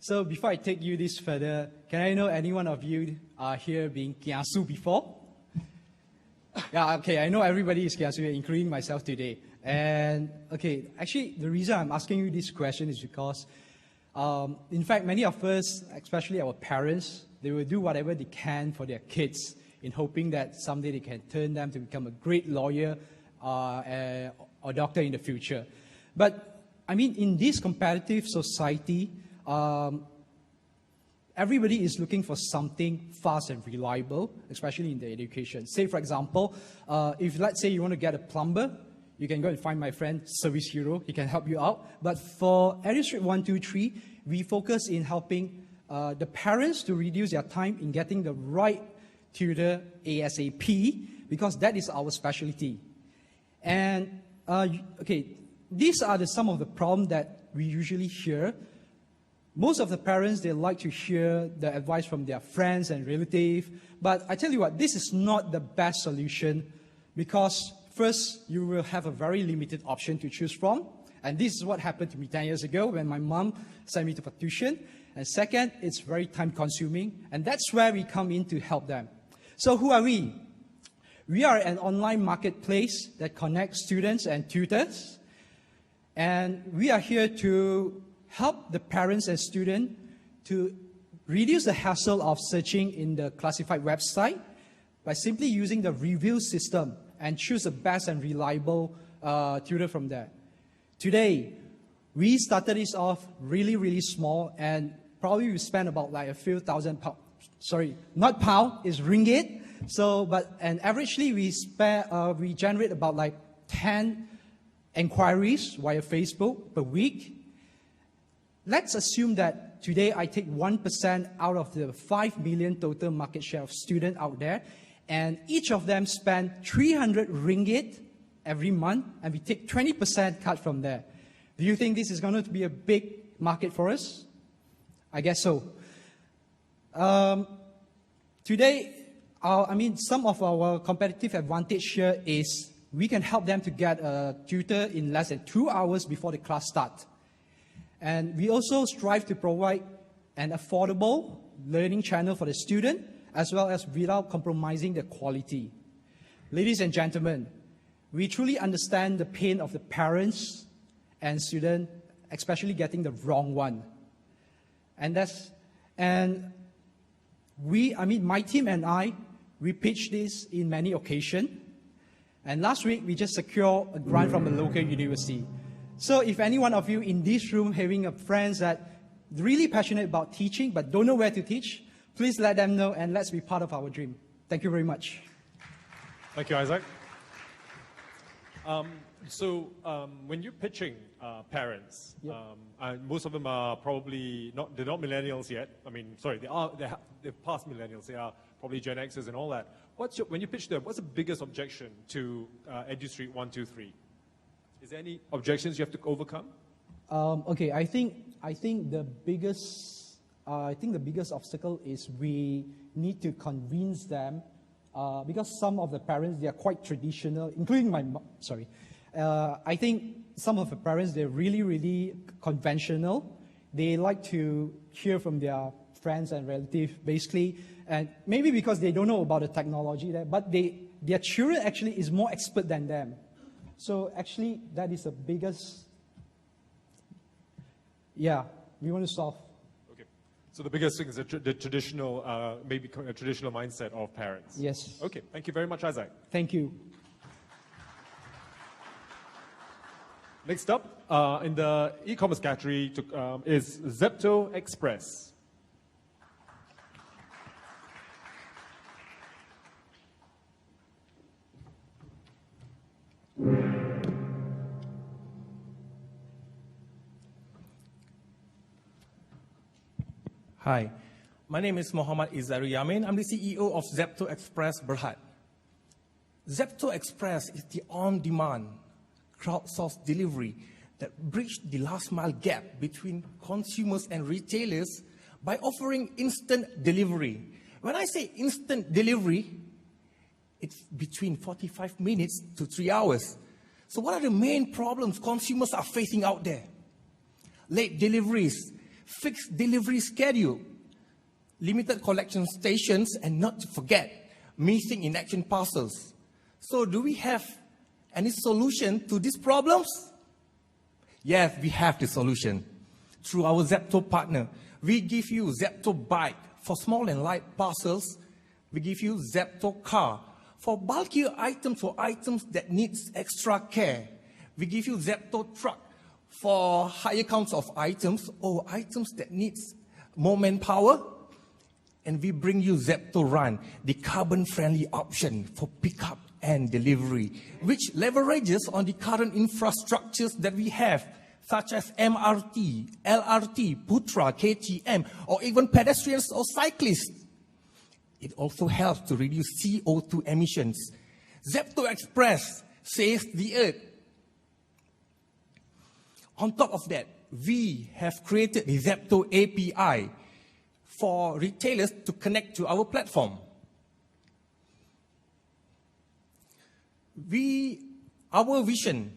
So before I take you this further, can I know any one of you are here being kiasu before? Yeah, okay, I know everybody is kiasu, including myself today. And okay, actually, the reason I'm asking you this question is because, in fact, many of us, especially our parents, they will do whatever they can for their kids in hoping that someday they can turn them to become a great lawyer or doctor in the future. But, I mean, in this competitive society, everybody is looking for something fast and reliable, especially in the education. Say, for example, if let's say you want to get a plumber, you can go and find my friend, Service Hero. He can help you out. But for EduStreet 123, we focus in helping the parents to reduce their time in getting the right tutor ASAP, because that is our specialty. And, okay, these are some of the problems that we usually hear. Most of the parents, they like to hear the advice from their friends and relatives. But I tell you what, this is not the best solution, because first, you will have a very limited option to choose from. And this is what happened to me 10 years ago when my mom sent me to tuition. And second, it's very time-consuming. And that's where we come in to help them. So who are we? We are an online marketplace that connects students and tutors. And we are here to help the parents and students to reduce the hassle of searching in the classified website by simply using the review system and choose the best and reliable tutor from there. Today, we started this off really, really small, and probably we spent about like a few thousand pounds. Sorry, not pound, it's ringgit. So, and averagely we generate about like 10 inquiries via Facebook per week. Let's assume that today I take 1% out of the 5 million total market share of students out there, and each of them spend 300 ringgit every month, and we take 20% cut from there. Do you think this is going to be a big market for us? I guess so. Today, some of our competitive advantage here is we can help them to get a tutor in less than 2 hours before the class starts. And we also strive to provide an affordable learning channel for the student, as well as without compromising the quality. Ladies and gentlemen, we truly understand the pain of the parents and students, especially getting the wrong one. My team and I, we pitched this in many occasions. And last week, we just secured a grant from a local university. So if any one of you in this room having a friends that really passionate about teaching but don't know where to teach, please let them know, and let's be part of our dream. Thank you very much. Thank you, Isaac. When you're pitching parents, Yep. and most of them are probably they're not millennials yet. They're past millennials. They are probably Gen Xers and all that. When you pitch them, what's the biggest objection to EduStreet 123? Is there any objections you have to overcome? Okay, I think the biggest obstacle is we need to convince them, because some of the parents, they are quite traditional, including my mom. I think some of the parents, they're really, really conventional. They like to hear from their friends and relatives, basically, and maybe because they don't know about the technology there, but their children actually is more expert than them. So actually, that is the biggest, we want to solve. Okay. So the biggest thing is the traditional, maybe a traditional mindset of parents. Yes. Okay. Thank you very much, Isaac. Thank you. Next up, in the e-commerce category is Zepto Express. Hi, my name is Muhammad Izzaru Yamin. I'm the CEO of Zepto Express Berhad. Zepto Express is the on-demand crowdsourced delivery that bridged the last mile gap between consumers and retailers by offering instant delivery. When I say instant delivery, it's between 45 minutes to 3 hours. So what are the main problems consumers are facing out there? Late deliveries, fixed delivery schedule, limited collection stations, and not to forget, missing in action parcels. So do we have any solution to these problems? Yes, we have the solution. Through our Zepto partner, we give you Zepto Bike for small and light parcels. We give you Zepto Car for bulkier items or items that needs extra care. We give you Zepto Truck for higher counts of items or items that needs more manpower. And we bring you Zepto Run, the carbon-friendly option for pickup and delivery, which leverages on the current infrastructures that we have, such as MRT, LRT, Putra, KTM, or even pedestrians or cyclists. It also helps to reduce CO2 emissions. Zepto Express saves the earth. On top of that, we have created the Zepto API for retailers to connect to our platform. Our vision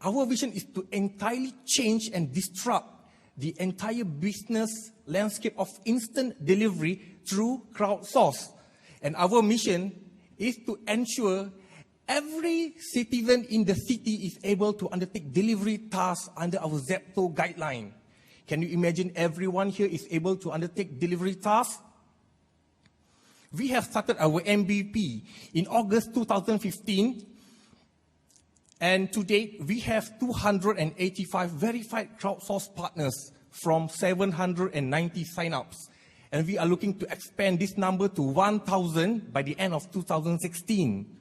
is to entirely change and disrupt the entire business landscape of instant delivery through crowdsource. And our mission is to ensure every citizen in the city is able to undertake delivery tasks under our Zepto guideline. Can you imagine everyone here is able to undertake delivery tasks? We have started our MVP in August 2015. And to date, we have 285 verified crowdsourced partners from 790 signups. And we are looking to expand this number to 1,000 by the end of 2016.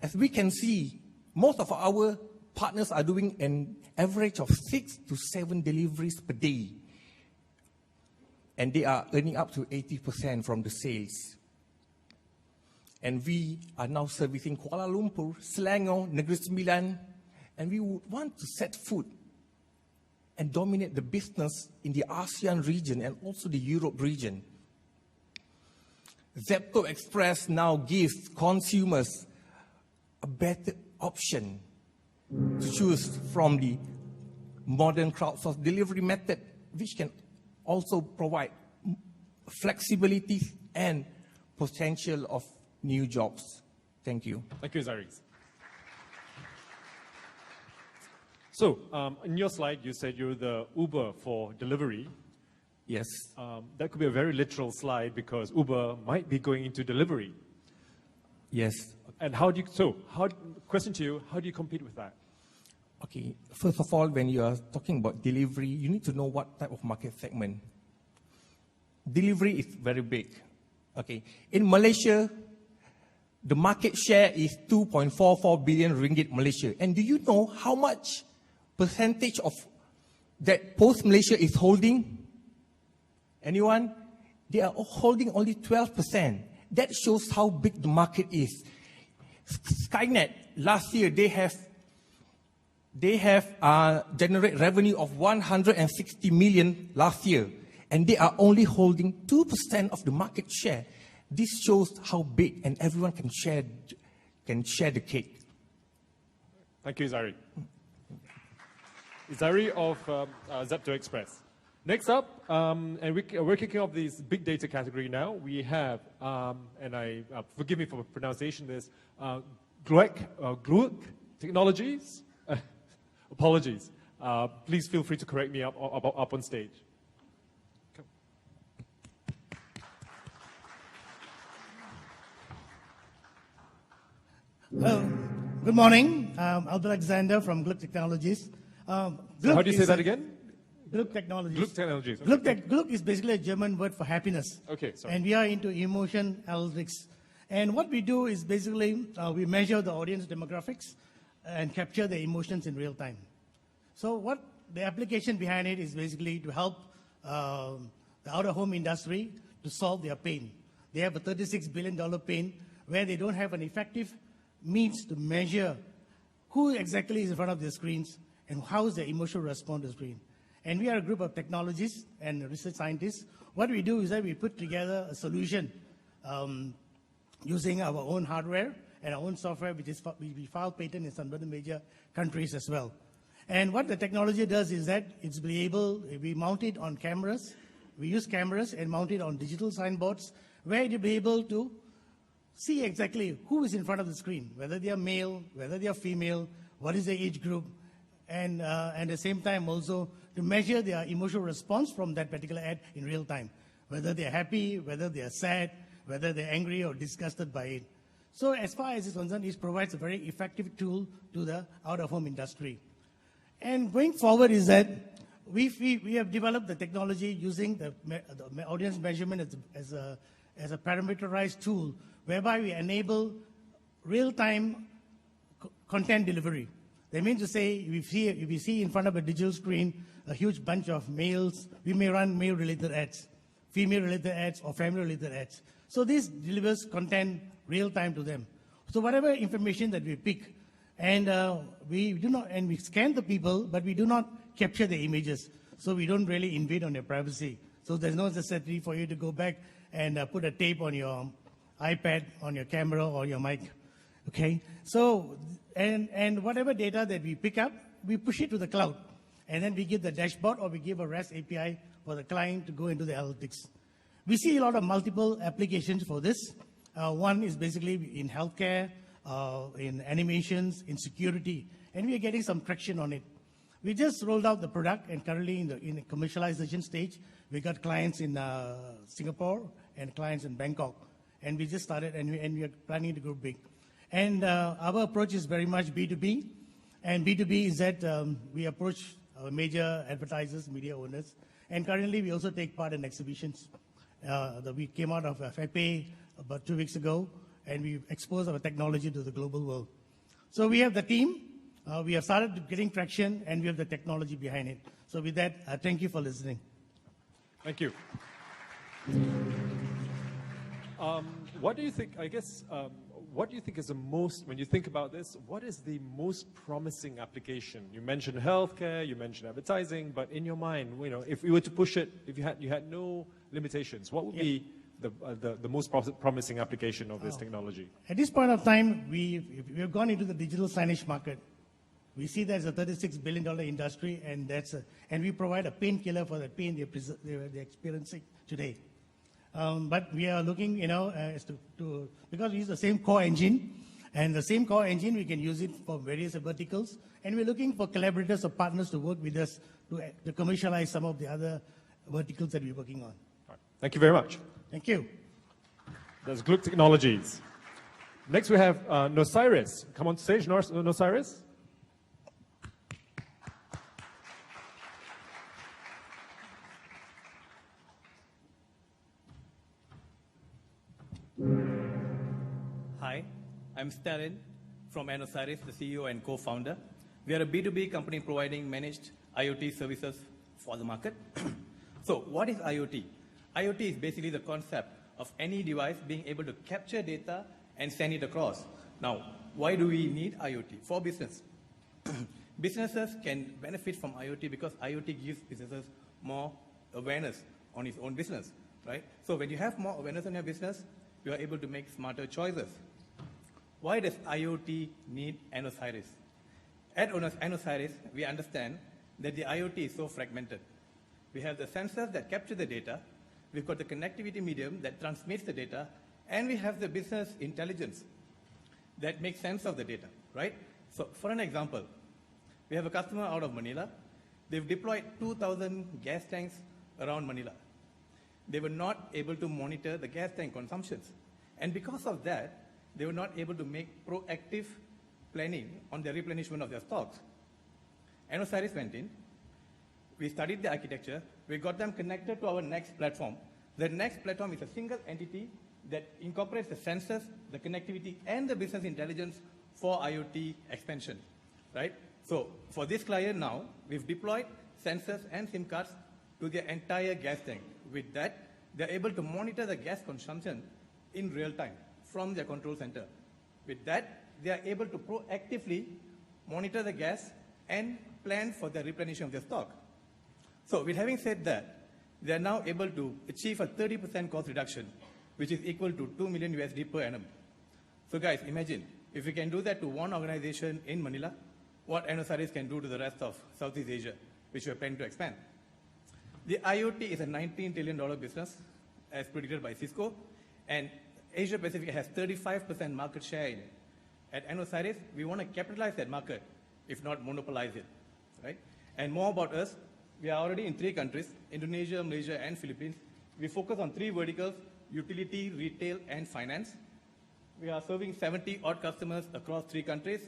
As we can see, most of our partners are doing an average of 6 to 7 deliveries per day. And they are earning up to 80% from the sales. And we are now servicing Kuala Lumpur, Selangor, Negeri Sembilan, and we would want to set foot and dominate the business in the ASEAN region and also the Europe region. Zepto Express now gives consumers a better option to choose from the modern crowdsourced delivery method, which can also provide flexibility and potential of new jobs. Thank you. Thank you, Zaris. So, in your slide, you said you're the Uber for delivery. Yes. That could be a very literal slide because Uber might be going into delivery. Yes. And question to you, how do you compete with that? Okay, first of all, when you are talking about delivery, you need to know what type of market segment. Delivery is very big. Okay, in Malaysia, the market share is 2.44 billion ringgit Malaysia. And do you know how much percentage of that Post Malaysia is holding? Anyone? They are holding only 12%. That shows how big the market is. Skynet, last year, they have generated revenue of 160 million last year. And they are only holding 2% of the market share. This shows how big and everyone can share the cake. Thank you, Zari. Zari of Zepto Express. Next up, and we're kicking off this big data category now. We have, and forgive me for pronunciation this, Gluck Technologies. Apologies. Please feel free to correct me up on stage. Good morning. Albert Alexander from Gluck Technologies. How do you say that again? Gluck Technologies. Gluck Technologies. Okay. Gluck is basically a German word for happiness. Okay, sorry. And we are into emotion analytics. And what we do is basically we measure the audience demographics and capture the emotions in real time. So what the application behind it is basically to help the out-of-home industry to solve their pain. They have a $36 billion pain where they don't have an effective means to measure who exactly is in front of their screens and how is their emotional response to the screen. And we are a group of technologists and research scientists. What we do is that we put together a solution using our own hardware and our own software, which is we file patent in some other major countries as well. And what the technology does is that we mount it on cameras. We use cameras and mount it on digital signboards where you'll be able to see exactly who is in front of the screen, whether they are male, whether they are female, what is their age group, and at the same time also to measure their emotional response from that particular ad in real time, whether they're happy, whether they are sad, whether they're angry or disgusted by it. So as far as it's concerned, it provides a very effective tool to the out-of-home industry. And going forward is that we have developed the technology using the audience measurement as a parameterized tool, whereby we enable real-time content delivery. That means to say, if we see in front of a digital screen a huge bunch of males, we may run male-related ads, female-related ads, or family-related ads. So this delivers content real-time to them. So whatever information that we pick, and we scan the people, but we do not capture the images. So we don't really invade on their privacy. So there's no necessity for you to go back and put a tape on your iPad, on your camera, or your mic. Okay? So, and whatever data that we pick up, we push it to the cloud. And then we give the dashboard, or we give a REST API for the client to go into the analytics. We see a lot of multiple applications for this. One is basically in healthcare, in animations, in security, and we are getting some traction on it. We just rolled out the product, and currently in the commercialization stage, we got clients in Singapore and clients in Bangkok, and we just started, and we are planning to go big. And our approach is very much B2B, and B2B is that we approach major advertisers, media owners, and currently we also take part in exhibitions. We came out of FFA about 2 weeks ago, and we exposed our technology to the global world. So we have the team, we have started getting traction, and we have the technology behind it. So with that, thank you for listening. Thank you. What do you think, what do you think is the most, when you think about this, what is the most promising application? You mentioned healthcare, you mentioned advertising, but in your mind, if we were to push it, if you had no limitations, what would be the most promising application of this technology? At this point of time, we have gone into the digital signage market. We see there's a $36 billion industry, and we provide a painkiller for the pain they're experiencing today. But we are looking, as to because we use the same core engine, and the same core engine, we can use it for various verticals, and we're looking for collaborators or partners to work with us to commercialize some of the other verticals that we're working on. Right. Thank you very much. Thank you. That's Gluck Technologies. Next we have Nosiris. Come on stage, Nosiris. Hi, I'm Stalin from Osiris, the CEO and co-founder. We are a B2B company providing managed IoT services for the market. So what is IoT? IoT is basically the concept of any device being able to capture data and send it across. Now, why do we need IoT? For business. Businesses can benefit from IoT because IoT gives businesses more awareness on its own business, right? So when you have more awareness on your business, you are able to make smarter choices. Why does IoT need Osiris? At Osiris, we understand that the IoT is so fragmented. We have the sensors that capture the data, we've got the connectivity medium that transmits the data, and we have the business intelligence that makes sense of the data, right? So for an example, we have a customer out of Manila. They've deployed 2,000 gas tanks around Manila. They were not able to monitor the gas tank consumptions. And because of that, they were not able to make proactive planning on the replenishment of their stocks. Osiris went in, we studied the architecture, we got them connected to our next platform. The next platform is a single entity that incorporates the sensors, the connectivity, and the business intelligence for IoT expansion, right? So for this client now, we've deployed sensors and SIM cards to their entire gas tank. With that, they're able to monitor the gas consumption in real time from their control center. With that, they are able to proactively monitor the gas and plan for the replenishment of their stock. So with having said that, they are now able to achieve a 30% cost reduction, which is equal to $2 million USD per annum. So guys, imagine, if we can do that to one organization in Manila, what Enosaris can do to the rest of Southeast Asia, which we are planning to expand. The IoT is a $19 trillion business, as predicted by Cisco, and Asia Pacific has 35% market share in it. At Enosaris, we want to capitalize that market, if not monopolize it, right? And more about us, we are already in 3 countries, Indonesia, Malaysia, and Philippines. We focus on 3 verticals, utility, retail, and finance. We are serving 70-odd customers across 3 countries.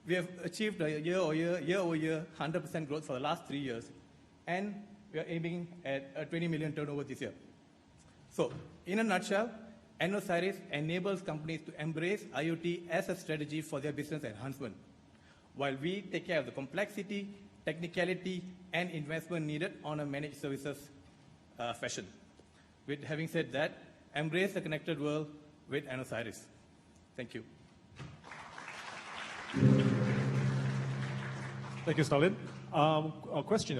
We have achieved a year-over-year 100% growth for the last 3 years. And we are aiming at a 20 million turnover this year. So, in a nutshell, Enosaris enables companies to embrace IoT as a strategy for their business enhancement, while we take care of the complexity, technicality, and investment needed on a managed services fashion. With having said that, embrace the connected world with Enosaris. Thank you. Thank you, Stalin. A question,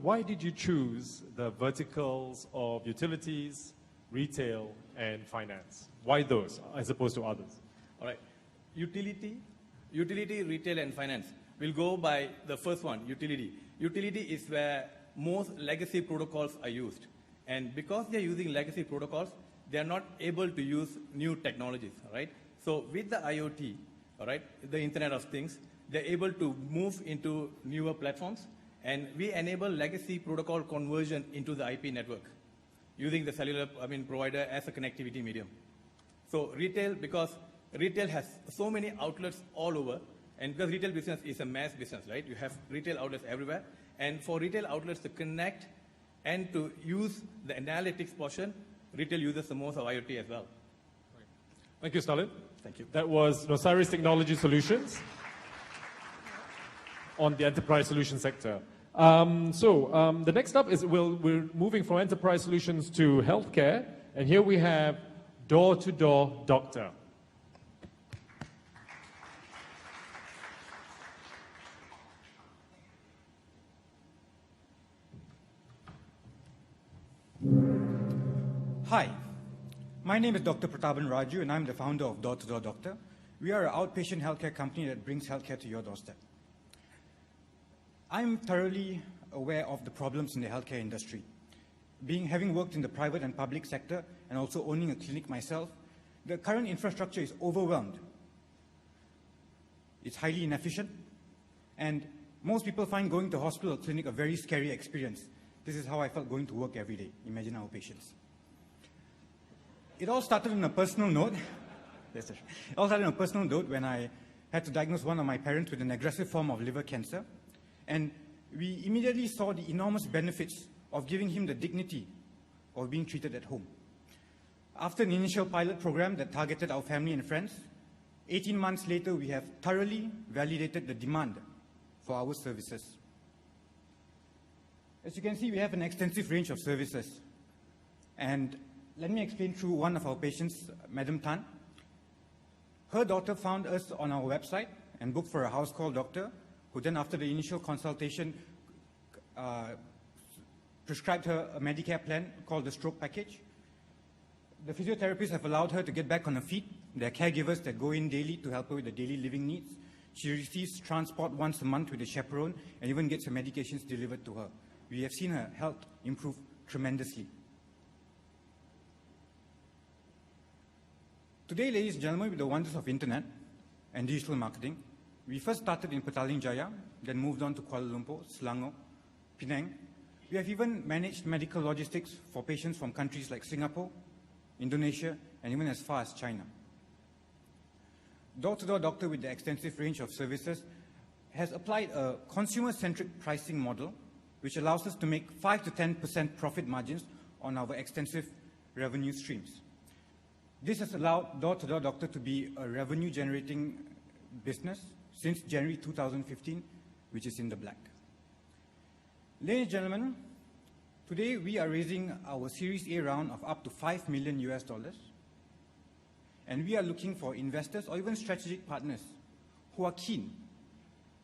why did you choose the verticals of utilities, retail, and finance? Why those as opposed to others? All right. Utility, retail, and finance. We'll go by the first one, utility. Utility is where most legacy protocols are used. And because they're using legacy protocols, they're not able to use new technologies, all right? So with the IoT, all right, the Internet of Things, they're able to move into newer platforms, and we enable legacy protocol conversion into the IP network using the cellular provider as a connectivity medium. So retail, because retail has so many outlets all over, and because retail business is a mass business, right? You have retail outlets everywhere, and for retail outlets to connect and to use the analytics portion, retail uses the most of IoT as well. Thank you, Stalin. Thank you. That was Enosaris Technology Solutions on the enterprise solution sector. The next up is we're moving from enterprise solutions to healthcare, and here we have door-to-door doctor. Hi, my name is Dr. Pratapan Raju, and I'm the founder of Door-to-Door Doctor. We are an outpatient healthcare company that brings healthcare to your doorstep. I'm thoroughly aware of the problems in the healthcare industry. Having worked in the private and public sector and also owning a clinic myself, the current infrastructure is overwhelmed. It's highly inefficient, and most people find going to hospital or clinic a very scary experience. This is how I felt going to work every day. Imagine our patients. It all started on a personal note. It all started on a personal note when I had to diagnose one of my parents with an aggressive form of liver cancer. And we immediately saw the enormous benefits of giving him the dignity of being treated at home. After an initial pilot program that targeted our family and friends, 18 months later, we have thoroughly validated the demand for our services. As you can see, we have an extensive range of services. And let me explain through one of our patients, Madam Tan. Her daughter found us on our website and booked for a house call doctor, who then, after the initial consultation, prescribed her a Medicare plan called the stroke package. The physiotherapists have allowed her to get back on her feet. There are caregivers that go in daily to help her with the daily living needs. She receives transport once a month with a chaperone and even gets her medications delivered to her. We have seen her health improve tremendously. Today, ladies and gentlemen, with the wonders of internet and digital marketing, we first started in Petaling Jaya, then moved on to Kuala Lumpur, Selangor, Penang. We have even managed medical logistics for patients from countries like Singapore, Indonesia, and even as far as China. Door-to-Door Doctor, with the extensive range of services, has applied a consumer-centric pricing model, which allows us to make 5 to 10% profit margins on our extensive revenue streams. This has allowed Door-to-Door Doctor to be a revenue-generating business since January 2015, which is in the black. Ladies and gentlemen, today we are raising our Series A round of up to $5 million US, and we are looking for investors or even strategic partners who are keen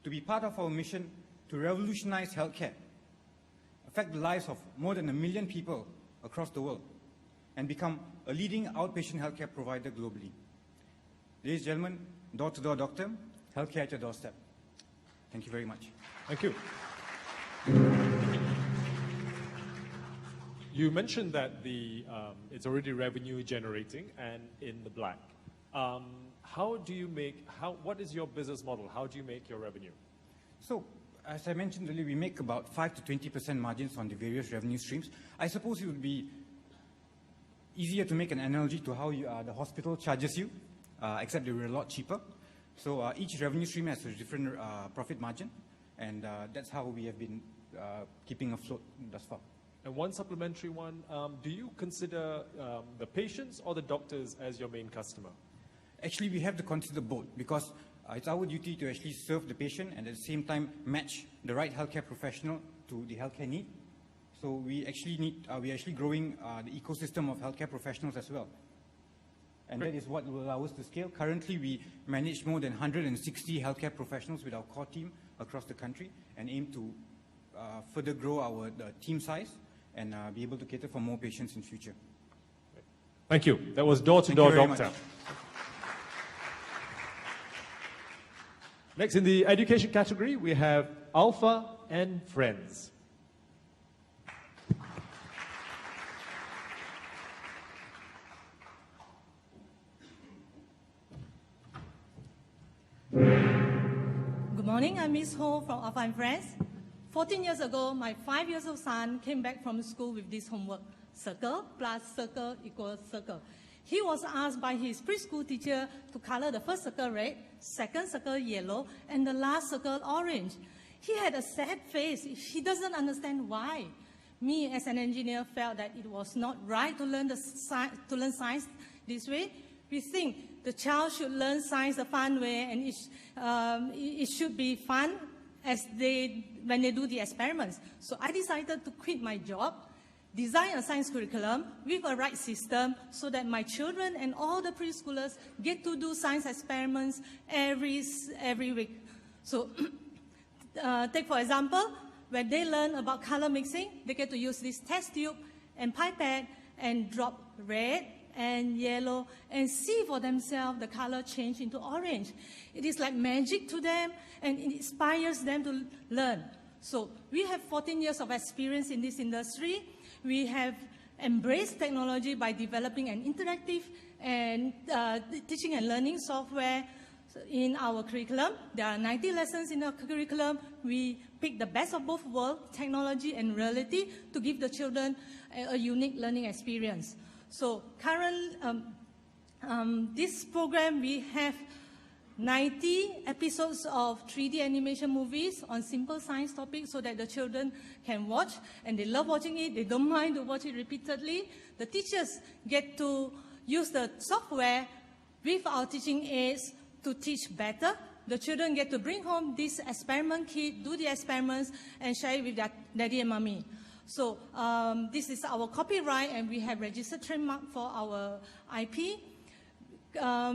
to be part of our mission to revolutionize healthcare, affect the lives of more than 1 million people across the world, and become a leading outpatient healthcare provider globally. Ladies and gentlemen, Door-to-Door Doctor, healthcare at your doorstep. Thank you very much. Thank you. You mentioned that it's already revenue generating and in the black. What is your business model? How do you make your revenue? So, as I mentioned earlier, we make about 5 to 20% margins on the various revenue streams. I suppose it would be easier to make an analogy to how the hospital charges you, except they were a lot cheaper. So each revenue stream has a different profit margin, and that's how we have been keeping afloat thus far. And one supplementary one, do you consider the patients or the doctors as your main customer? Actually, we have to consider both, because it's our duty to actually serve the patient and at the same time match the right healthcare professional to the healthcare need. So we are actually growing the ecosystem of healthcare professionals as well. And that is what will allow us to scale. Currently, we manage more than 160 healthcare professionals with our core team across the country and aim to further grow our team size and be able to cater for more patients in future. Thank you. That was Door-to-Door Doctor. Next, in the education category, we have Alpha and Friends. Good morning, I'm Ms. Ho from Alpha and Friends. 14 years ago, my 5-year-old son came back from school with this homework: circle plus circle equals circle. He was asked by his preschool teacher to color the first circle red, second circle yellow, and the last circle orange. He had a sad face. He doesn't understand why. Me, as an engineer, felt that it was not right to learn science this way. We think the child should learn science the fun way, and it should be fun when they do the experiments. So I decided to quit my job, design a science curriculum with a right system so that my children and all the preschoolers get to do science experiments every week. So take for example, when they learn about color mixing, they get to use this test tube and pipette and drop red and yellow and see for themselves the color change into orange. It is like magic to them, and it inspires them to learn. So we have 14 years of experience in this industry. We have embraced technology by developing an interactive and teaching and learning software in our curriculum. There are 90 lessons in our curriculum. We pick the best of both worlds, technology and reality, to give the children a unique learning experience. So this program, we have 90 episodes of 3D animation movies on simple science topics so that the children can watch, and they love watching it. They don't mind to watch it repeatedly. The teachers get to use the software with our teaching aids to teach better. The children get to bring home this experiment kit, do the experiments, and share it with their daddy and mommy. So this is our copyright, and we have registered trademark for our IP.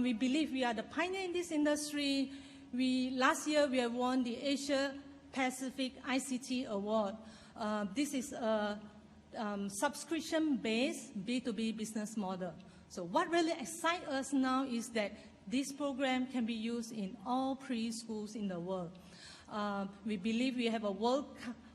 We believe we are the pioneer in this industry. Last year, we have won the Asia Pacific ICT Award. This is a subscription-based B2B business model. So what really excites us now is that this program can be used in all preschools in the world. We believe we have a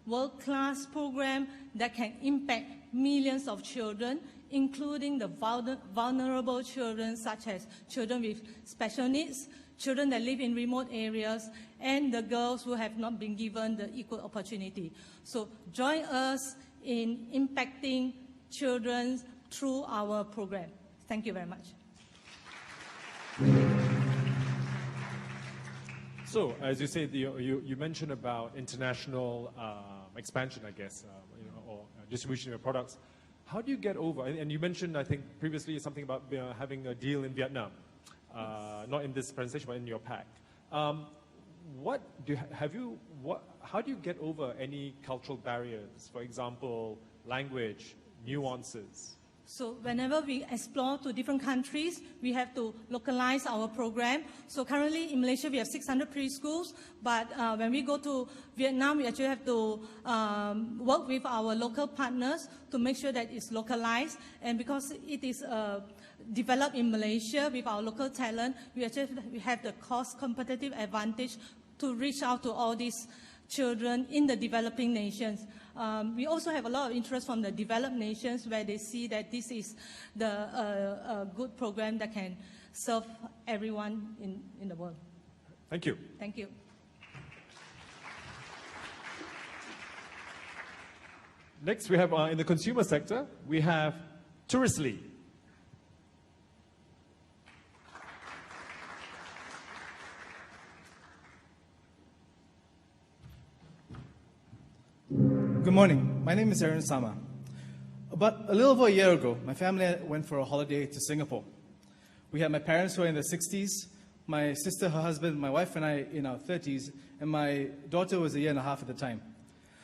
world-class program that can impact millions of children, including the vulnerable children, such as children with special needs, children that live in remote areas, and the girls who have not been given the equal opportunity. So join us in impacting children through our program. Thank you very much. So, as you said, you mentioned about international expansion, I guess, or distribution of your products. How do you get over, and you mentioned, I think, previously something about having a deal in Vietnam, not in this presentation, but in your pack. How do you get over any cultural barriers, for example, language, nuances? So whenever we explore to different countries, we have to localize our program. So currently in Malaysia, we have 600 preschools, but when we go to Vietnam, we actually have to work with our local partners to make sure that it's localized. And because it is developed in Malaysia with our local talent, we have the cost competitive advantage to reach out to all these children in the developing nations. We also have a lot of interest from the developed nations where they see that this is the good program that can serve everyone in the world. Thank you. Thank you. Next, we have in the consumer sector, we have Touristly. Good morning. My name is Aaron Sama. About a little over a year ago, my family went for a holiday to Singapore. We had my parents who were in their 60s, my sister, her husband, my wife and I in our 30s, and my daughter was a year and a half at the time.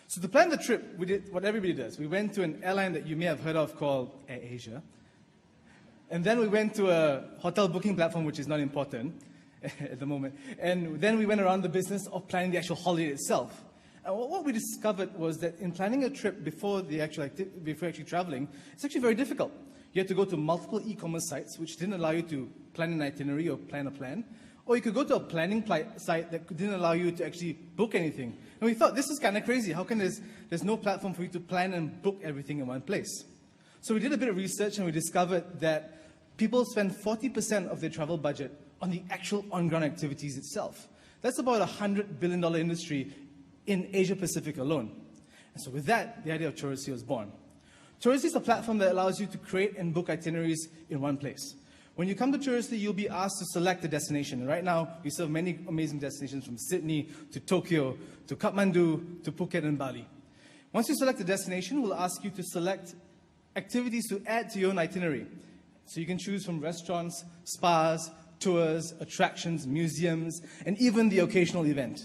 So to plan the trip, we did what everybody does. We went to an airline that you may have heard of called AirAsia. And then we went to a hotel booking platform, which is not important at the moment. And then we went around the business of planning the actual holiday itself. And what we discovered was that in planning a trip before actually traveling, it's actually very difficult. You had to go to multiple e-commerce sites, which didn't allow you to plan an itinerary or plan a plan. Or you could go to a planning site that didn't allow you to actually book anything. And we thought, this is kind of crazy. How can there's no platform for you to plan and book everything in one place? So we did a bit of research and we discovered that people spend 40% of their travel budget on the actual on-ground activities itself. That's about a $100 billion industry in Asia Pacific alone. And so with that, the idea of Touristly was born. Touristly is a platform that allows you to create and book itineraries in one place. When you come to Touristly, you'll be asked to select a destination. Right now, we serve many amazing destinations from Sydney to Tokyo to Kathmandu to Phuket and Bali. Once you select a destination, we'll ask you to select activities to add to your own itinerary. So you can choose from restaurants, spas, tours, attractions, museums, and even the occasional event.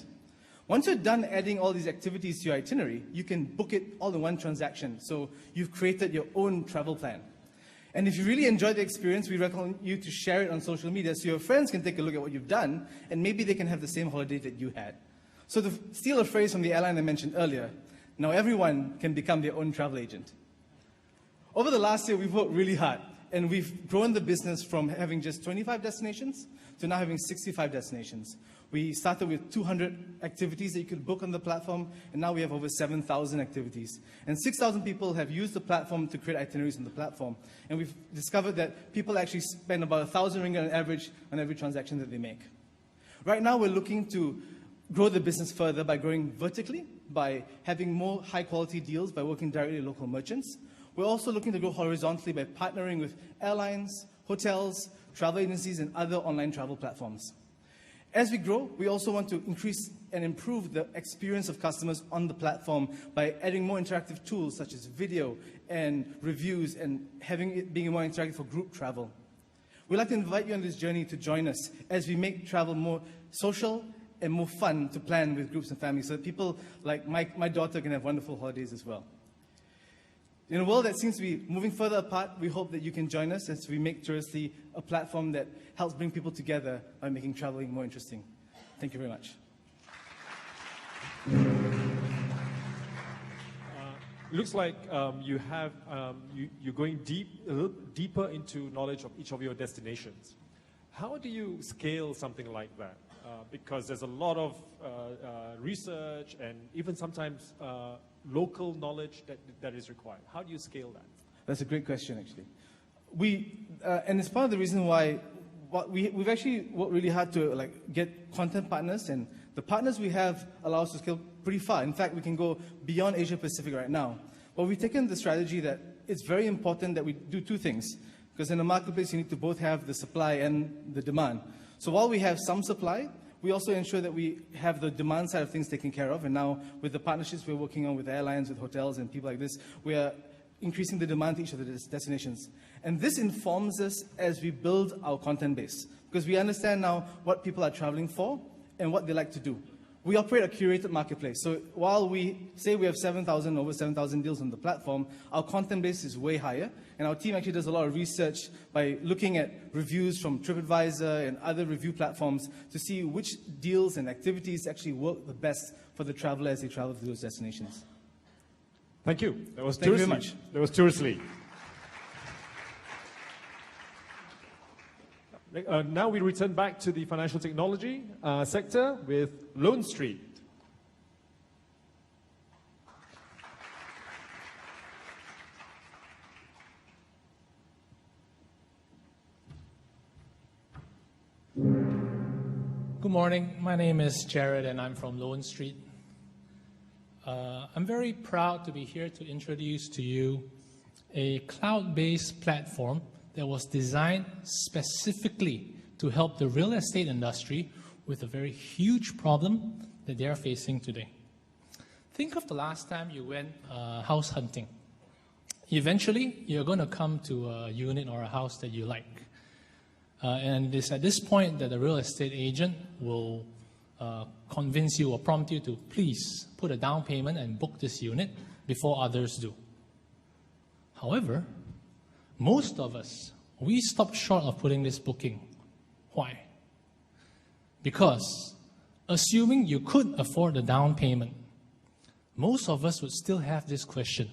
Once you're done adding all these activities to your itinerary, you can book it all in one transaction. So you've created your own travel plan. And if you really enjoy the experience, we recommend you to share it on social media so your friends can take a look at what you've done, and maybe they can have the same holiday that you had. So to steal a phrase from the airline I mentioned earlier, now everyone can become their own travel agent. Over the last year, we've worked really hard, and we've grown the business from having just 25 destinations to now having 65 destinations. We started with 200 activities that you could book on the platform, and now we have over 7,000 activities. And 6,000 people have used the platform to create itineraries on the platform. And we've discovered that people actually spend about 1,000 ringgit on average on every transaction that they make. Right now, we're looking to grow the business further by growing vertically, by having more high-quality deals, by working directly with local merchants. We're also looking to grow horizontally by partnering with airlines, hotels, travel agencies, and other online travel platforms. As we grow, we also want to increase and improve the experience of customers on the platform by adding more interactive tools such as video and reviews and having it being more interactive for group travel. We'd like to invite you on this journey to join us as we make travel more social and more fun to plan with groups and families so that people like my daughter can have wonderful holidays as well. In a world that seems to be moving further apart, we hope that you can join us as we make Touristly a platform that helps bring people together by making traveling more interesting. Thank you very much. Looks like you're going a little deeper into knowledge of each of your destinations. How do you scale something like that? Because there's a lot of research and even sometimes local knowledge that is required. How do you scale that? That's a great question, actually. And it's part of the reason why we've actually worked really hard to get content partners, and the partners we have allow us to scale pretty far. In fact, we can go beyond Asia Pacific right now. But we've taken the strategy that it's very important that we do two things, because in a marketplace you need to both have the supply and the demand. So while we have some supply, we also ensure that we have the demand side of things taken care of. And now with the partnerships we're working on with airlines, with hotels and people like this, we are increasing the demand to each of the destinations. And this informs us as we build our content base, because we understand now what people are traveling for and what they like to do. We operate a curated marketplace. So while we say we have over 7,000 deals on the platform, our content base is way higher. And our team actually does a lot of research by looking at reviews from TripAdvisor and other review platforms to see which deals and activities actually work the best for the traveler as they travel to those destinations. Thank you. That was Thank you very much. That was Touristly. Now we return back to the financial technology sector with Loan Street. Good morning. My name is Jared and I'm from Loan Street. I'm very proud to be here to introduce to you a cloud-based platform that was designed specifically to help the real estate industry with a very huge problem that they are facing today. Think of the last time you went house hunting. Eventually, you're going to come to a unit or a house that you like. And it's at this point that the real estate agent will convince you or prompt you to please put a down payment and book this unit before others do. However, most of us, we stop short of putting this booking. Why? Because assuming you could afford the down payment, most of us would still have this question.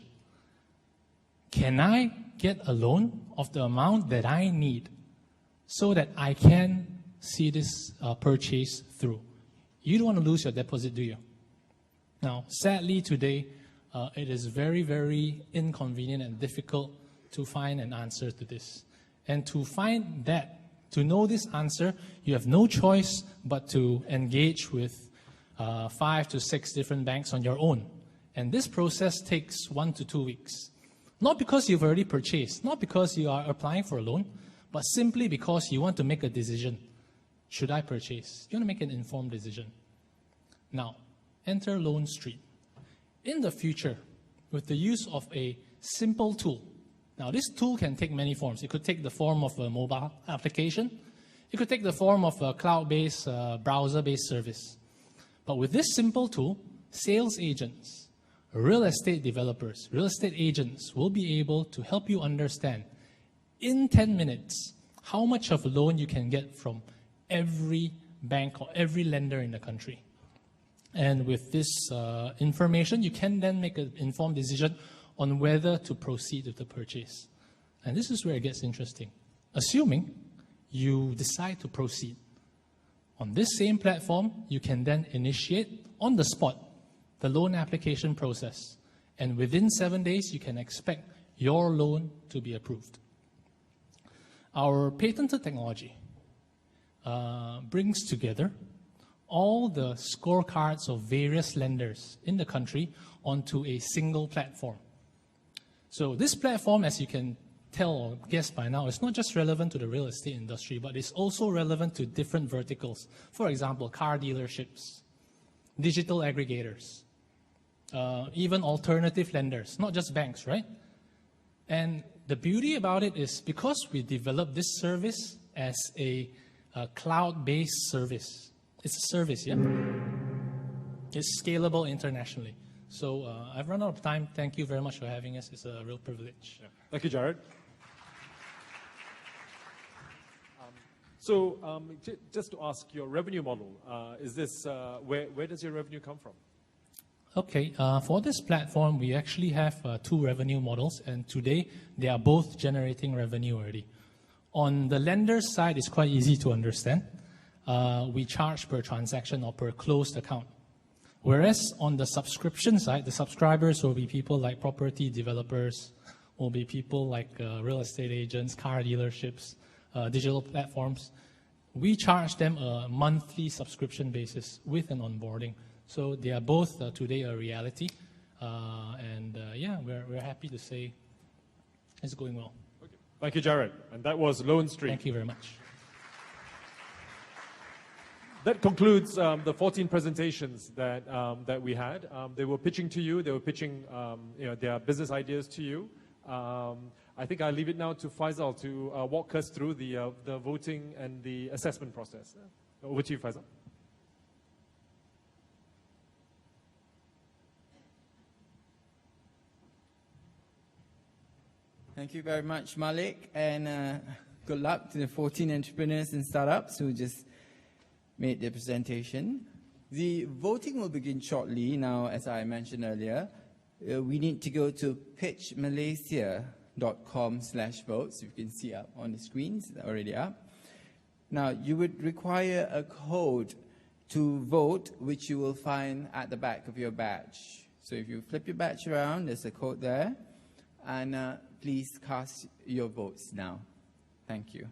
Can I get a loan of the amount that I need so that I can see this purchase through? You don't want to lose your deposit, do you? Now, sadly today, it is very, very inconvenient and difficult to find an answer to this. And to find that, to know this answer, you have no choice but to engage with 5 to 6 different banks on your own. And this process takes 1 to 2 weeks. Not because you've already purchased, not because you are applying for a loan, but simply because you want to make a decision. Should I purchase? You want to make an informed decision. Now, enter Loan Street. In the future, with the use of a simple tool, now this tool can take many forms. It could take the form of a mobile application. It could take the form of a cloud-based, browser-based service. But with this simple tool, sales agents, real estate developers, real estate agents will be able to help you understand in 10 minutes how much of a loan you can get from every bank or every lender in the country. And with this information, you can then make an informed decision on whether to proceed with the purchase. And this is where it gets interesting. Assuming you decide to proceed, on this same platform, you can then initiate on the spot the loan application process. And within 7 days, you can expect your loan to be approved. Our patented technology brings together all the scorecards of various lenders in the country onto a single platform. So this platform, as you can tell or guess by now, is not just relevant to the real estate industry, but it's also relevant to different verticals. For example, car dealerships, digital aggregators, even alternative lenders, not just banks, right? And the beauty about it is because we developed this service as a cloud-based service. It's a service, yeah? It's scalable internationally. So I've run out of time. Thank you very much for having us. It's a real privilege. Yeah. Thank you, Jared. Just to ask, your revenue model, is this, where does your revenue come from? Okay, for this platform, we actually have 2 revenue models, and today they are both generating revenue already. On the lender's side, it's quite easy to understand. We charge per transaction or per closed account. Whereas on the subscription side, the subscribers will be people like property developers, will be people like real estate agents, car dealerships, digital platforms. We charge them a monthly subscription basis with an onboarding. So they are both today a reality. Yeah, we're happy to say it's going well. Okay. Thank you, Jared. And that was Loan Street. Thank you very much. That concludes the 14 presentations that we had. They were pitching to you. They were pitching their business ideas to you. I think I'll leave it now to Faisal to walk us through the voting and the assessment process. Over to you, Faisal. Thank you very much, Malik, and good luck to the 14 entrepreneurs and startups who just made their presentation. The voting will begin shortly. Now, as I mentioned earlier, we need to go to pitchmalaysia.com/votes. You can see up on the screens, they're already up. Now, you would require a code to vote, which you will find at the back of your badge. So if you flip your badge around, there's a code there. And please cast your votes now. Thank you.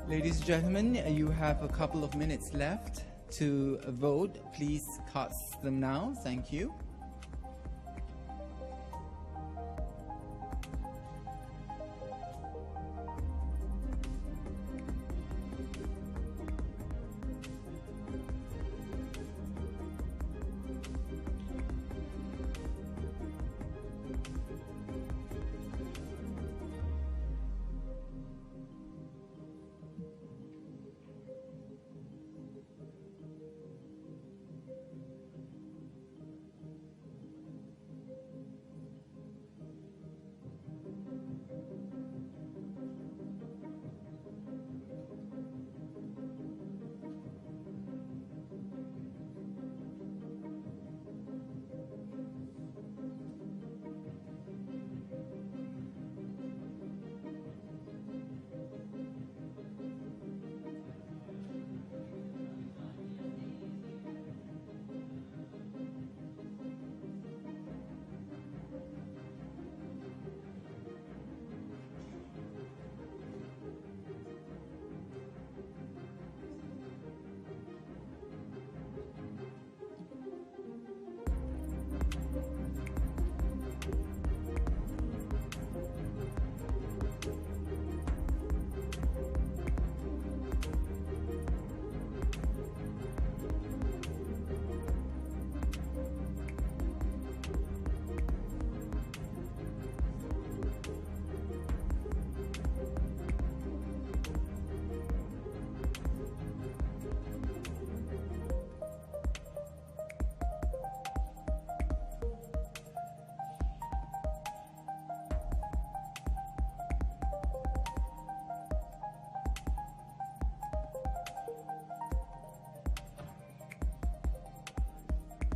Ladies and gentlemen, you have a couple of minutes left to vote. Please cast them now. Thank you.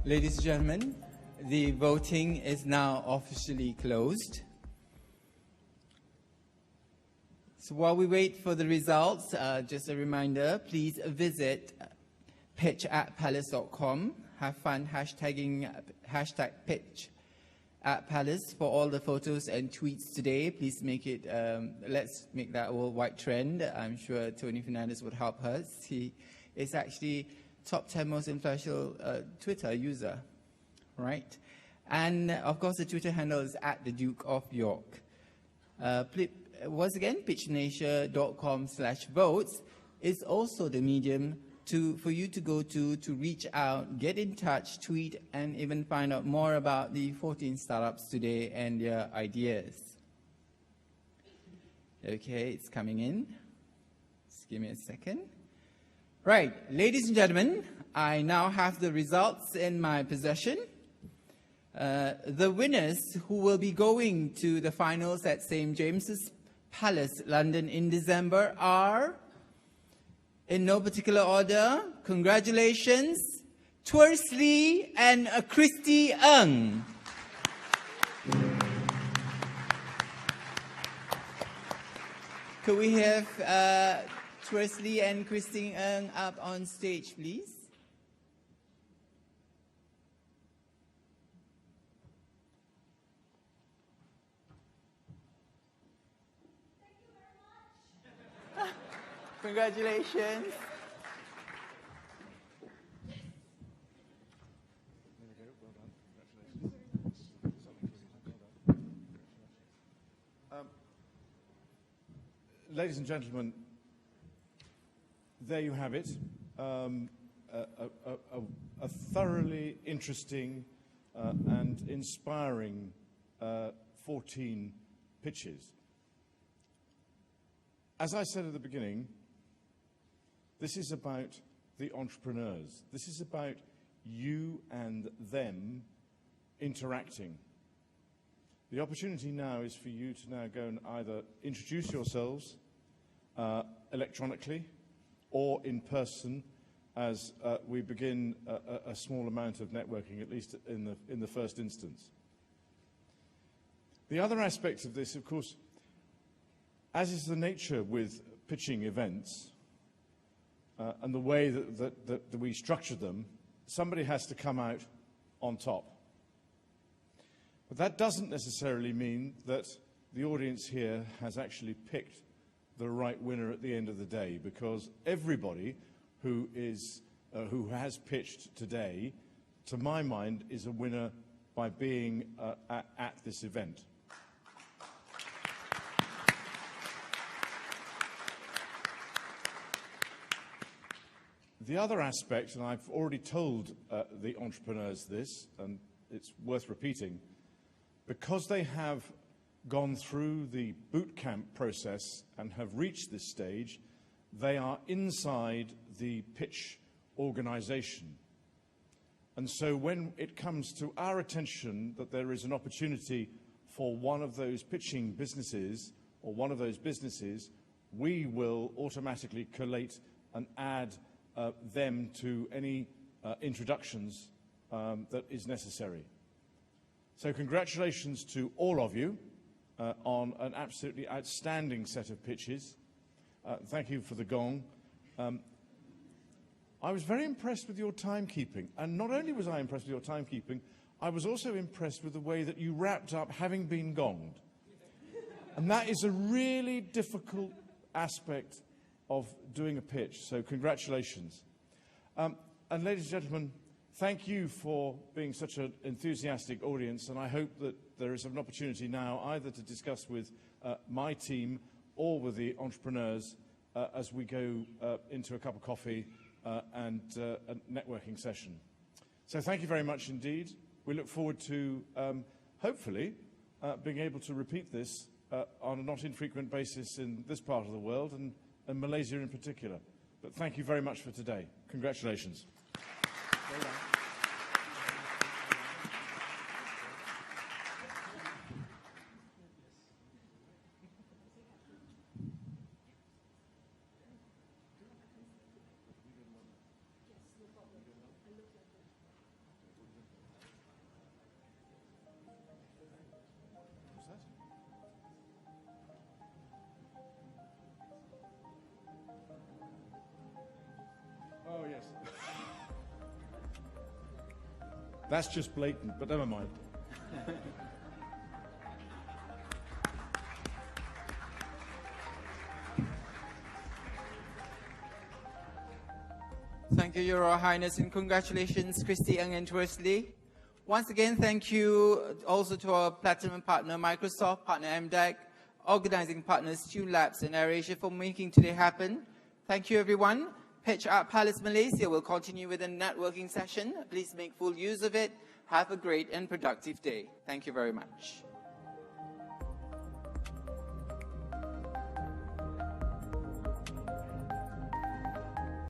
Ladies and gentlemen, the voting is now officially closed. So while we wait for the results, just a reminder, please visit pitch@palace.com. Have fun hashtagging #pitch@palace for all the photos and tweets today. Please make it, let's make that a worldwide trend. I'm sure Tony Fernandez would help us. He is actually top 10 most influential Twitter user, right? And of course, the Twitter handle is @the Duke of York. Once again, pitchnature.com/votes is also the medium for you to go to reach out, get in touch, tweet, and even find out more about the 14 startups today and their ideas. Okay, it's coming in. Just give me a second. Right, ladies and gentlemen, I now have the results in my possession. The winners who will be going to the finals at St. James's Palace, London in December are, in no particular order, congratulations, Twersley and Christy Ng. Could we have Twersley and Christy Ng up on stage, please? Congratulations. Ladies and gentlemen, there you have it. A thoroughly interesting and inspiring 14 pitches. As I said at the beginning, this is about the entrepreneurs. This is about you and them interacting. The opportunity now is for you to now go and either introduce yourselves electronically or in person as we begin a small amount of networking, at least in the first instance. The other aspect of this, of course, as is the nature with pitching events and the way that we structure them, somebody has to come out on top. But that doesn't necessarily mean that the audience here has actually picked the right winner at the end of the day, because everybody who has pitched today, to my mind, is a winner by being at this event. The other aspect, and I've already told the entrepreneurs this, and it's worth repeating, because they have gone through the boot camp process and have reached this stage, they are inside the pitch organization. And so when it comes to our attention that there is an opportunity for one of those pitching businesses or one of those businesses, we will automatically collate and add them to any introductions that is necessary. So congratulations to all of you on an absolutely outstanding set of pitches. Thank you for the gong. I was very impressed with your timekeeping, and not only was I impressed with your timekeeping, I was also impressed with the way that you wrapped up having been gonged. And that is a really difficult aspect of doing a pitch, so congratulations. And ladies and gentlemen, thank you for being such an enthusiastic audience, and I hope that there is an opportunity now either to discuss with my team or with the entrepreneurs as we go into a cup of coffee and a networking session. So thank you very much indeed. We look forward to hopefully being able to repeat this on a not infrequent basis in this part of the world and Malaysia in particular. But thank you very much for today. Congratulations. Well done. Oh, yes. That's just blatant, but never mind. Thank you, Your Royal Highness, and congratulations, Christy Ng and Worsley. Once again, thank you also to our platinum partner, Microsoft, partner MDEC, organizing partners, Tune Labs and AirAsia for making today happen. Thank you, everyone. Pitch Art Palace Malaysia will continue with a networking session. Please make full use of it. Have a great and productive day. Thank you very much.